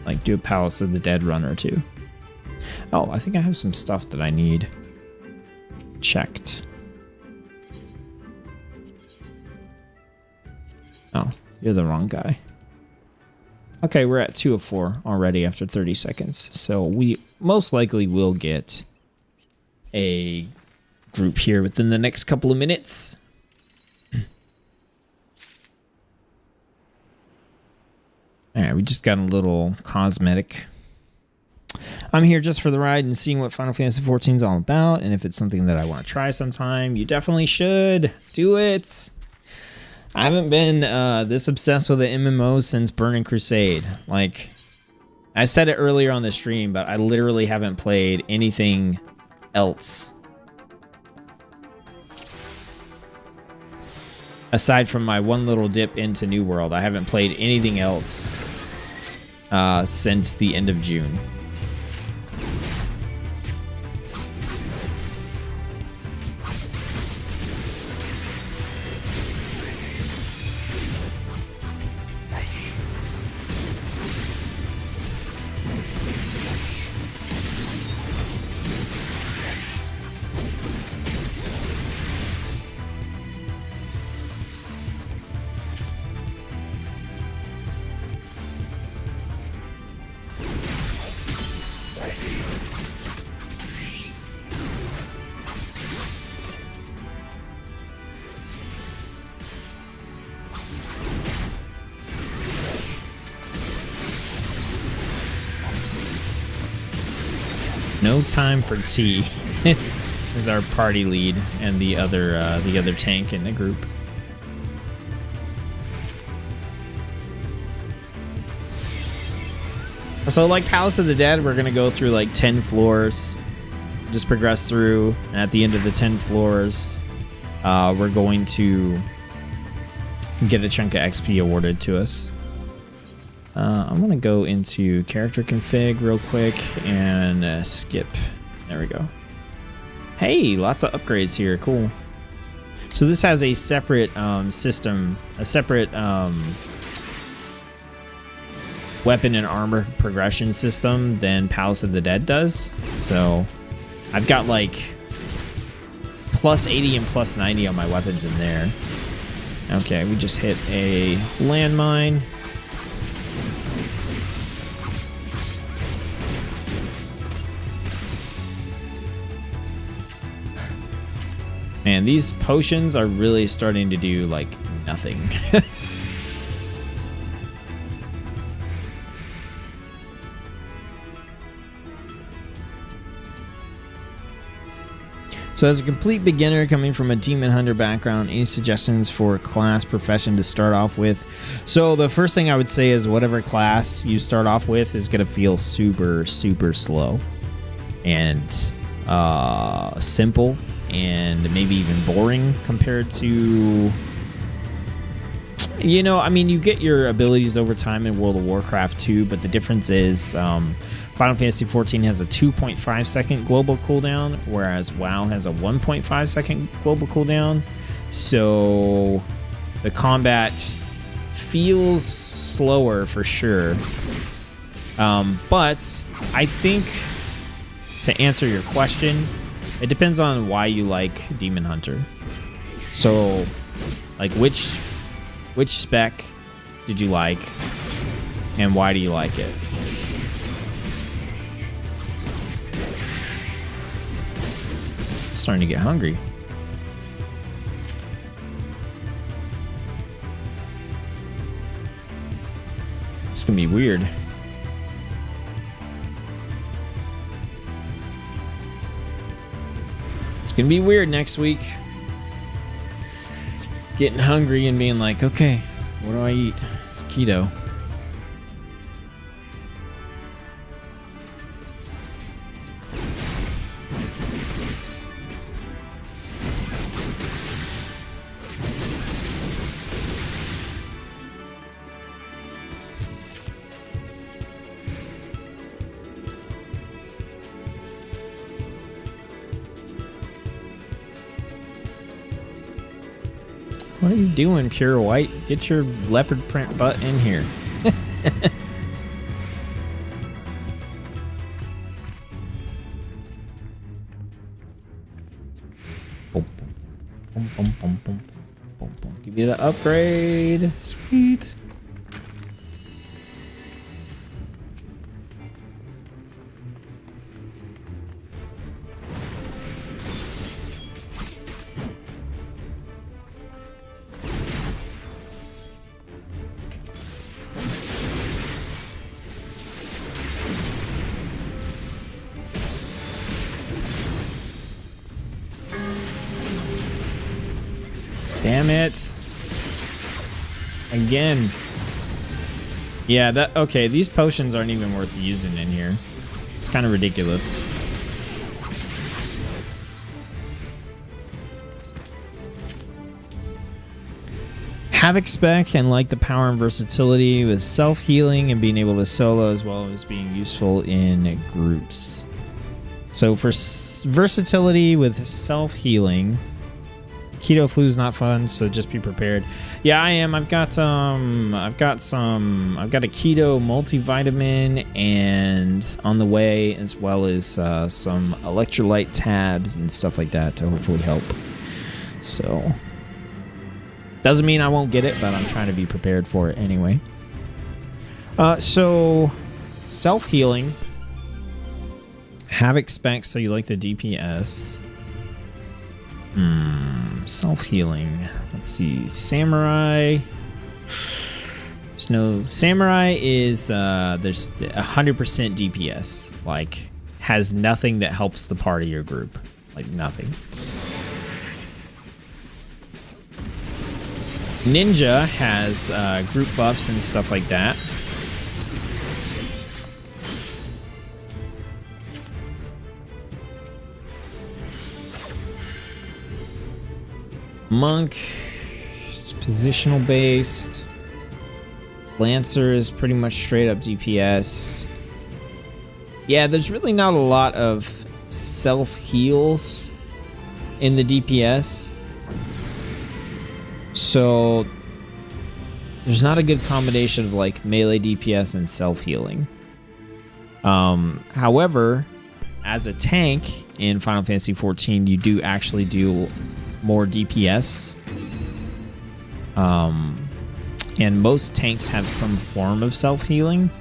Like do a Palace of the Dead run or two. Oh, I think I have some stuff that I need checked. Oh, you're the wrong guy. Okay, we're at 2 of 4 already after 30 seconds. So we most likely will get a group here within the next couple of minutes. Alright, we just got a little cosmetic. I'm here just for the ride and seeing what Final Fantasy XIV is all about, and if it's something that I want to try sometime, you definitely should. Do it! I haven't been this obsessed with an MMO since Burning Crusade. Like, I said it earlier on the stream, but I literally haven't played anything else aside from my one little dip into New World. I haven't played anything else since the end of June. No time for tea is our party lead and the other tank in the group. So like Palace of the Dead, we're gonna go through like 10 floors, just progress through, and at the end of the 10 floors, we're going to get a chunk of XP awarded to us. I'm gonna go into character config real quick and skip. There we go. Hey, lots of upgrades here. Cool. So this has a separate system, a separate weapon and armor progression system than Palace of the Dead does. So I've got like plus 80 and plus 90 on my weapons in there. Okay, we just hit a landmine. Man, these potions are really starting to do, like, nothing. So as a complete beginner coming from a Demon Hunter background, any suggestions for class profession to start off with? So the first thing I would say is whatever class you start off with is going to feel super, super slow. And simple. And maybe even boring compared to, you know, I mean, you get your abilities over time in World of Warcraft 2, but the difference is Final Fantasy XIV has a 2.5 second global cooldown, whereas WoW has a 1.5 second global cooldown. So the combat feels slower for sure. But I think to answer your question, it depends on why you like Demon Hunter. So, like, which spec did you like, and why do you like it? Starting to get hungry. It's gonna be weird. It's gonna be weird next week. getting hungry and being like, okay, what do I eat? It's keto. What are you doing, Pure White? Get your leopard print butt in here. Give you the upgrade. Sweet. Damn it. Again. Yeah, that okay, these potions aren't even worth using in here. It's kind of ridiculous. Havoc spec and like the power and versatility with self-healing and being able to solo as well as being useful in groups. So for versatility with self-healing, keto flu's not fun, so just be prepared. Yeah, I am. I've got a keto multivitamin and on the way, as well as some electrolyte tabs and stuff like that to hopefully help. So doesn't mean I won't get it, but I'm trying to be prepared for it anyway. So self-healing, Havoc specs, so you like the DPS. Self-healing. Let's see. Samurai. There's no... Samurai is... there's 100% DPS. Like, has nothing that helps the party or group. Like, nothing. Ninja has group buffs and stuff like that. Monk is positional based. Lancer is pretty much straight up DPS. Yeah, there's really not a lot of self heals in the DPS. So there's not a good combination of like melee DPS and self healing. However, as a tank in Final Fantasy XIV, you do actually do more DPS, and most tanks have some form of self-healing.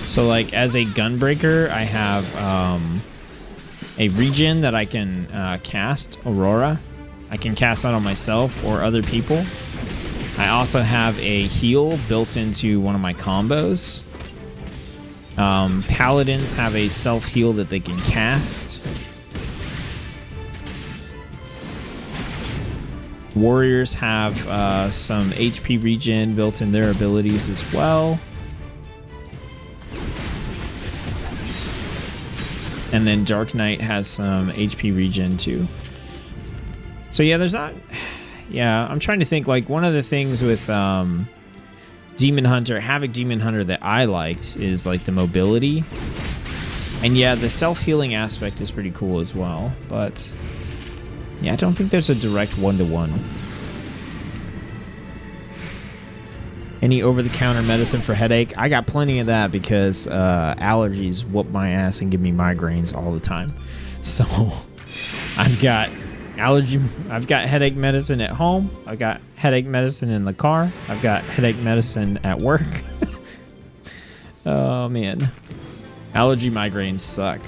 So like as a Gunbreaker, I have a regen that I can cast, Aurora. I can cast that on myself or other people. I also have a heal built into one of my combos. Paladins have a self-heal that they can cast. Warriors have some HP regen built in their abilities as well. And then Dark Knight has some HP regen too. So yeah, there's not... Yeah, I'm trying to think, like, one of the things with Demon Hunter, Havoc Demon Hunter that I liked is, like, the mobility. And yeah, the self-healing aspect is pretty cool as well. But yeah, I don't think there's a direct one-to-one. Any over-the-counter medicine for headache? I got plenty of that because allergies whoop my ass and give me migraines all the time. So I've got headache medicine at home. I've got headache medicine in the car. I've got headache medicine at work. Oh, man. Allergy migraines suck.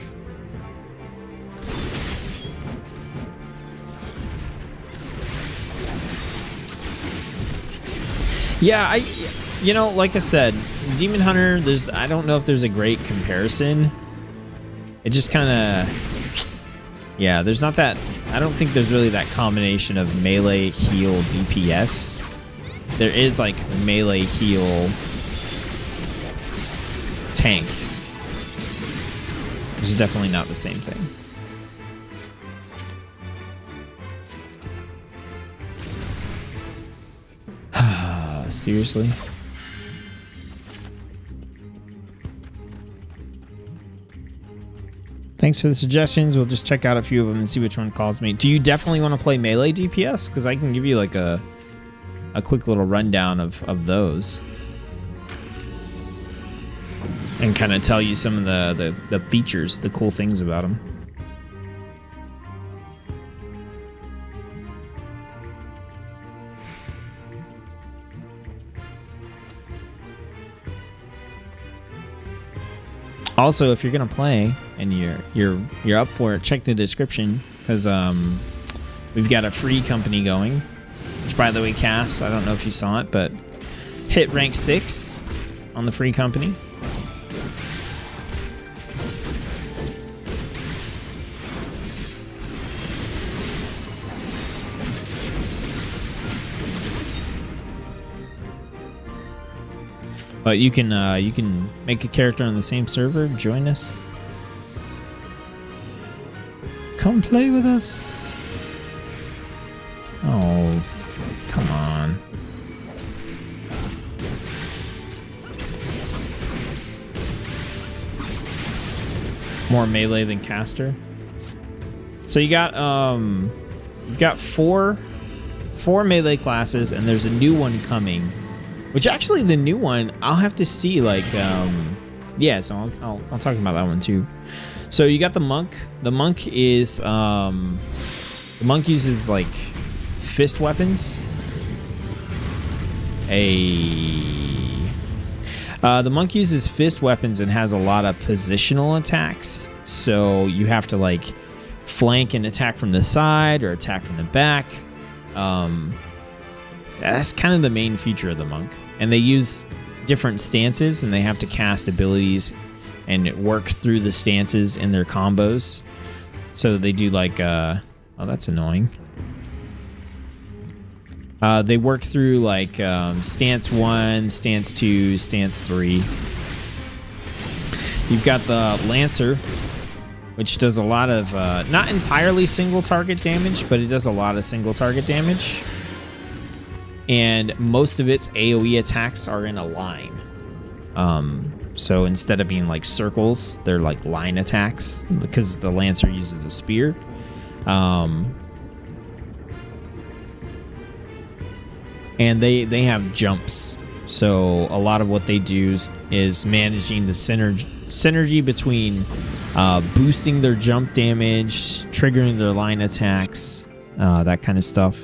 Yeah, you know, like I said, Demon Hunter, I don't know if there's a great comparison. It just kind of, yeah, there's not that, I don't think there's really that combination of melee, heal, DPS. There is like melee, heal, tank. Which is definitely not the same thing. Seriously? Thanks for the suggestions. We'll just check out a few of them and see which one calls me. Do you definitely want to play melee DPS? Because I can give you like a quick little rundown of those. And kind of tell you some of the features, the cool things about them. Also, if you're gonna play and you're up for it, check the description because we've got a free company going. Which, by the way, Cass, I don't know if you saw it, but hit rank 6 on the free company. But you can make a character on the same server, join us. Come play with us. Oh, come on. More melee than caster. So you got you've got four melee classes, and there's a new one coming. Which actually, the new one, I'll have to see, like, yeah, so I'll talk about that one too. So you got the monk. The monk is, the monk uses, like, fist weapons. The monk uses fist weapons and has a lot of positional attacks. So you have to, like, flank and attack from the side or attack from the back. That's kind of the main feature of the monk. And they use different stances, and they have to cast abilities and work through the stances in their combos. So they do like, oh, that's annoying. They work through like stance 1, stance 2, stance 3. You've got the Lancer, which does a lot of, not entirely single target damage, but it does a lot of single target damage. And most of its AoE attacks are in a line. So instead of being like circles, they're like line attacks because the Lancer uses a spear. And they have jumps. So a lot of what they do is managing the synergy between boosting their jump damage, triggering their line attacks, that kind of stuff.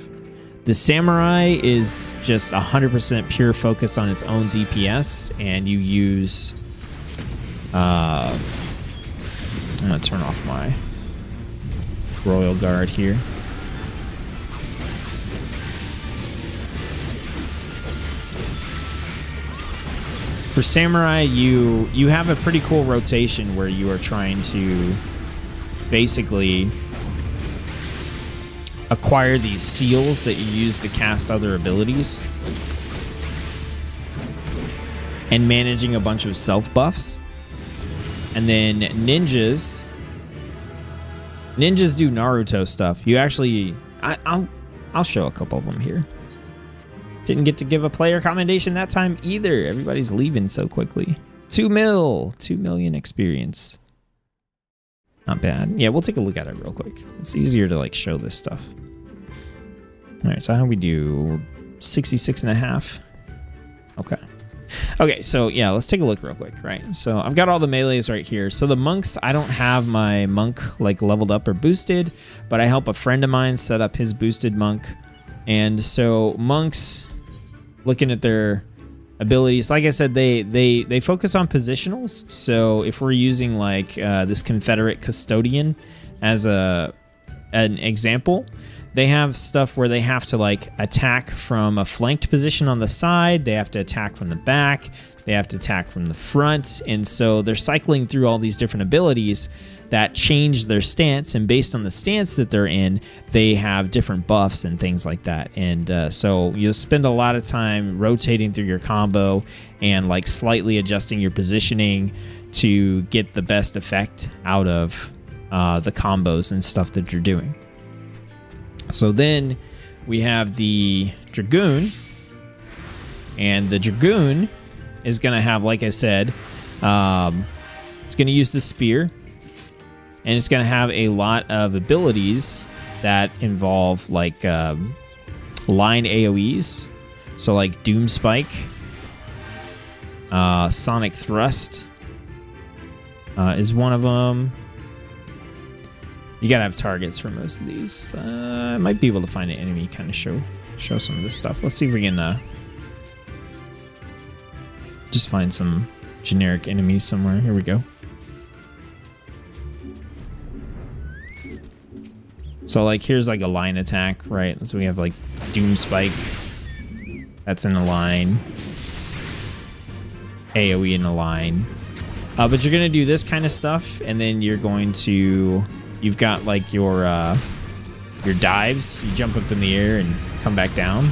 The Samurai is just 100% pure focus on its own DPS, and you use... I'm going to turn off my Royal Guard here. For Samurai, you have a pretty cool rotation where you are trying to basically acquire these seals that you use to cast other abilities and managing a bunch of self buffs. And then ninjas do Naruto stuff. You actually, I'll show a couple of them here. Didn't get to give a player commendation that time either. Everybody's leaving so quickly. 2 million experience. Not bad. Yeah, we'll take a look at it real quick. It's easier to like show this stuff. All right, so how we do? 66.5. Okay. Okay, so yeah, let's take a look real quick, right? So I've got all the melees right here. So the monks, I don't have my monk like leveled up or boosted, but I help a friend of mine set up his boosted monk. And so monks, looking at their abilities, like I said, they focus on positionals. So if we're using like this Confederate Custodian as an example, they have stuff where they have to like attack from a flanked position on the side. They have to attack from the back. They have to attack from the front. And so they're cycling through all these different abilities that change their stance. And based on the stance that they're in, they have different buffs and things like that. And so you'll spend a lot of time rotating through your combo and like slightly adjusting your positioning to get the best effect out of the combos and stuff that you're doing. So then we have the Dragoon, and the Dragoon is going to have, like I said, it's going to use the spear, and it's going to have a lot of abilities that involve like line AoEs. So like Doom Spike, Sonic Thrust is one of them. You gotta have targets for most of these. I might be able to find an enemy, kind of show some of this stuff. Let's see if we can just find some generic enemies somewhere. Here we go. So like here's like a line attack, right? So we have like Doom Spike. That's in a line. AoE in a line. But you're gonna do this kind of stuff, and then you're going to... You've got like your dives. You jump up in the air and come back down.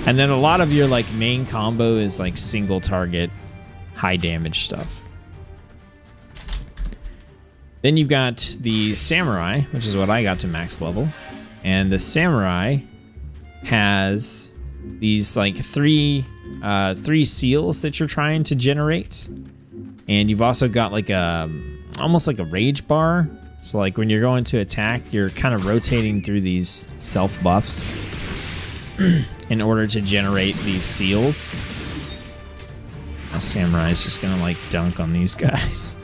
And then a lot of your like main combo is like single target, high damage stuff. Then you've got the Samurai, which is what I got to max level. And the Samurai has these like three seals that you're trying to generate. And you've also got like a almost like a rage bar. So like when you're going to attack, you're kind of rotating through these self buffs in order to generate these seals. Now Samurai is just gonna like dunk on these guys.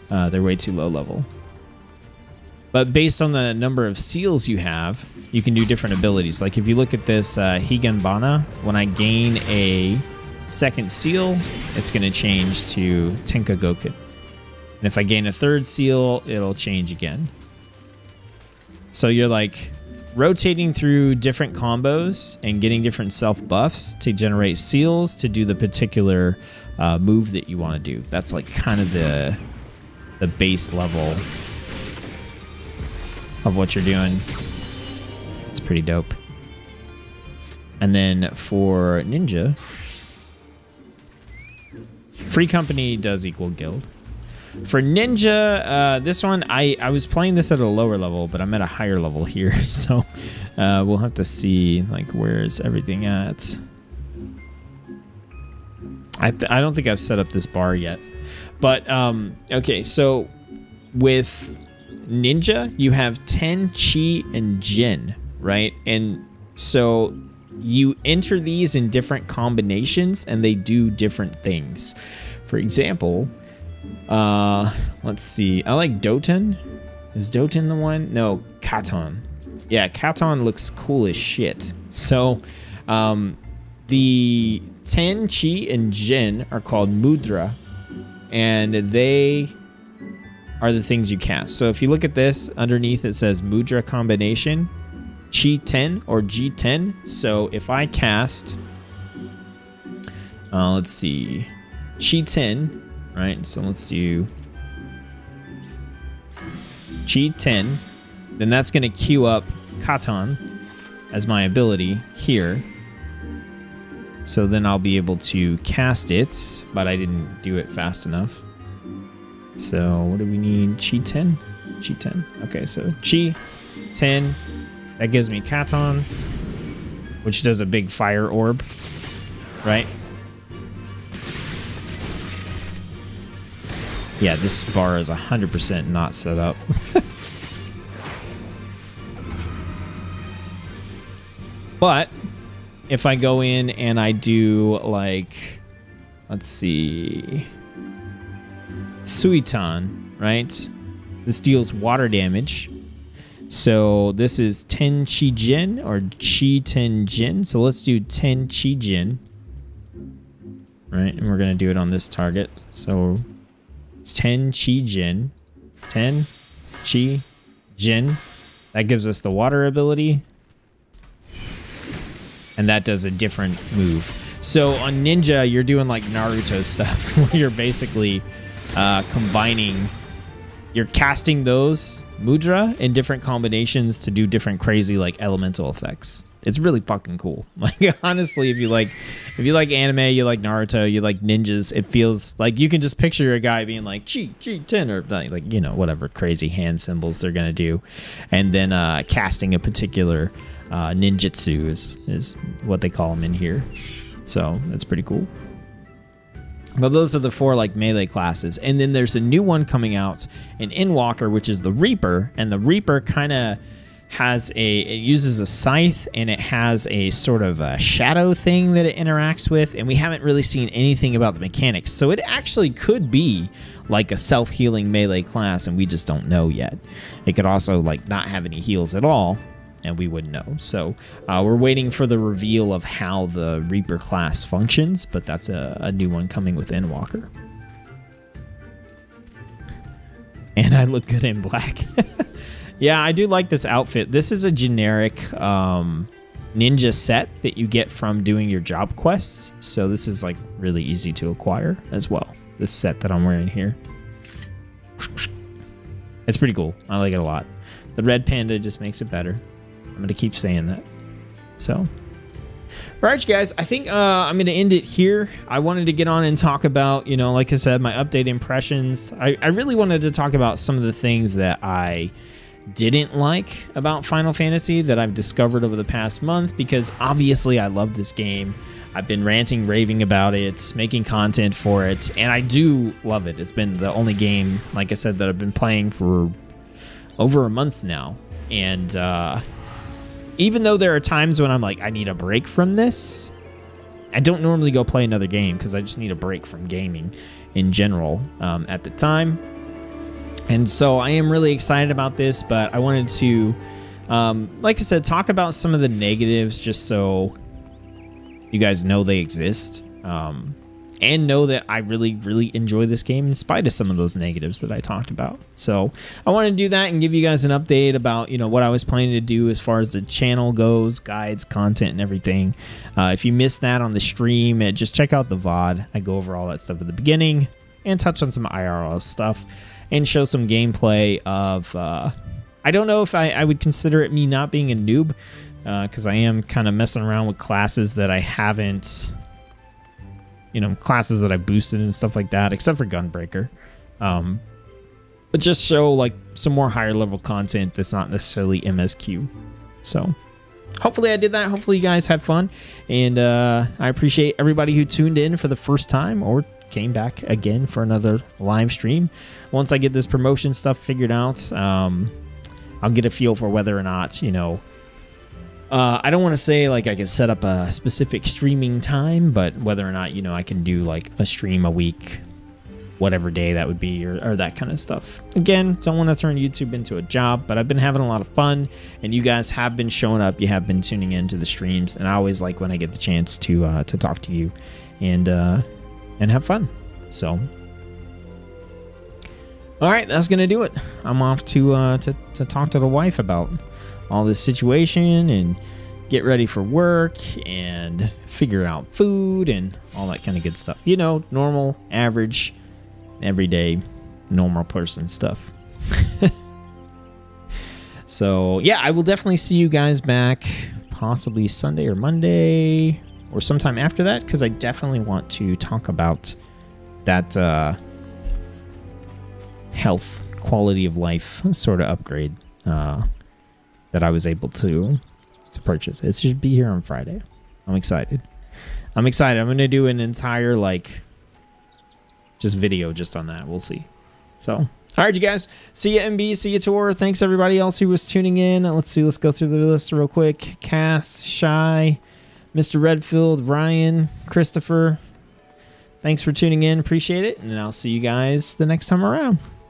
They're way too low level. But based on the number of seals you have, you can do different abilities. Like if you look at this Higanbana, when I gain a second seal, it's going to change to Tenkagoku. And if I gain a third seal, it'll change again. So you're like rotating through different combos and getting different self buffs to generate seals to do the particular move that you want to do. That's like kind of the base level of what you're doing. It's pretty dope. And then for Ninja, Free Company does equal Guild. For Ninja, this one, I was playing this at a lower level, but I'm at a higher level here. So we'll have to see, like, where's everything at. I don't think I've set up this bar yet. But, okay, so with Ninja, you have 10 Chi and Jin, right? And so you enter these in different combinations and they do different things. For example, let's see. I like Doton. Is Doton the one? No, Katon. Yeah, Katon looks cool as shit. So the 10 Chi and Jin are called Mudra, and they are the things you cast. So if you look at this, underneath it says Mudra combination, Chi 10 or G10. So if I cast, let's see, Chi 10, right? So let's do Chi 10. Then that's going to queue up Katon as my ability here. So then I'll be able to cast it, but I didn't do it fast enough. So what do we need? Chi 10? Chi 10. Okay, so Chi 10. That gives me Katon, which does a big fire orb, right? Yeah, this bar is 100% not set up. But if I go in and I do, like, let's see, Suiton, right? This deals water damage. So this is 10 Chi Jin or Chi 10 Jin. So let's do 10 Chi Jin. Right, and we're going to do it on this target. So it's 10 Chi Jin. 10 Chi Jin. That gives us the water ability. And that does a different move. So on Ninja, you're doing like Naruto stuff, where you're basically combining, you're casting those mudra in different combinations to do different crazy like elemental effects. It's really fucking cool. Like honestly, if you like anime, you like Naruto, you like ninjas, it feels like you can just picture a guy being like chi 10 or like you know, whatever crazy hand symbols they're gonna do, and then casting a particular ninjutsu is what they call them in here. So that's pretty cool. But those are the 4 like melee classes, and then there's a new one coming out in Endwalker, which is the Reaper, and the Reaper kind of has it uses a scythe, and it has a sort of a shadow thing that it interacts with, and we haven't really seen anything about the mechanics. So it actually could be like a self-healing melee class, and we just don't know yet. It could also like not have any heals at all, and we wouldn't know. So we're waiting for the reveal of how the Reaper class functions, but that's a new one coming with Endwalker. And I look good in black. Yeah, I do like this outfit. This is a generic ninja set that you get from doing your job quests. So this is like really easy to acquire as well. This set that I'm wearing here. It's pretty cool. I like it a lot. The red panda just makes it better. I'm going to keep saying that. So, all right, you guys, I think I'm going to end it here. I wanted to get on and talk about, you know, like I said, my update impressions. I really wanted to talk about some of the things that I didn't like about Final Fantasy that I've discovered over the past month, because obviously I love this game. I've been ranting, raving about it, making content for it, and I do love it. It's been the only game, like I said, that I've been playing for over a month now. And even though there are times when I'm like, I need a break from this, I don't normally go play another game because I just need a break from gaming in general at the time. And so I am really excited about this, but I wanted to, like I said, talk about some of the negatives just so you guys know they exist, and know that I really, really enjoy this game in spite of some of those negatives that I talked about. So I want to do that and give you guys an update about, you know, what I was planning to do as far as the channel goes, guides, content, and everything. If you missed that on the stream, just check out the VOD. I go over all that stuff at the beginning and touch on some IRL stuff and show some gameplay of, I don't know if I would consider it me not being a noob, because I am kind of messing around with classes that I haven't, you know, classes that I boosted and stuff like that, except for Gunbreaker. But just show like some more higher level content that's not necessarily MSQ. So hopefully I did that. Hopefully you guys had fun. And I appreciate everybody who tuned in for the first time or came back again for another live stream. Once I get this promotion stuff figured out, I'll get a feel for whether or not, you know, I don't want to say like I can set up a specific streaming time, but whether or not, you know, I can do like a stream a week, whatever day that would be, or that kind of stuff. Again, don't want to turn YouTube into a job, but I've been having a lot of fun, and you guys have been showing up. You have been tuning into the streams, and I always like when I get the chance to talk to you and have fun. So, all right, that's gonna do it. I'm off to talk to the wife about all this situation and get ready for work and figure out food and all that kind of good stuff. You know, normal, average, everyday, normal person stuff. So, yeah, I will definitely see you guys back possibly Sunday or Monday or sometime after that, because I definitely want to talk about that health, quality of life sort of upgrade that I was able to purchase. It should be here on Friday. I'm excited. I'm going to do an entire just video just on that. We'll see. So, all right, you guys. See you, MB. See you, Tor. Thanks, everybody else who was tuning in. Let's see. Let's go through the list real quick. Cass, Shy, Mr. Redfield, Ryan, Christopher. Thanks for tuning in. Appreciate it. And I'll see you guys the next time around.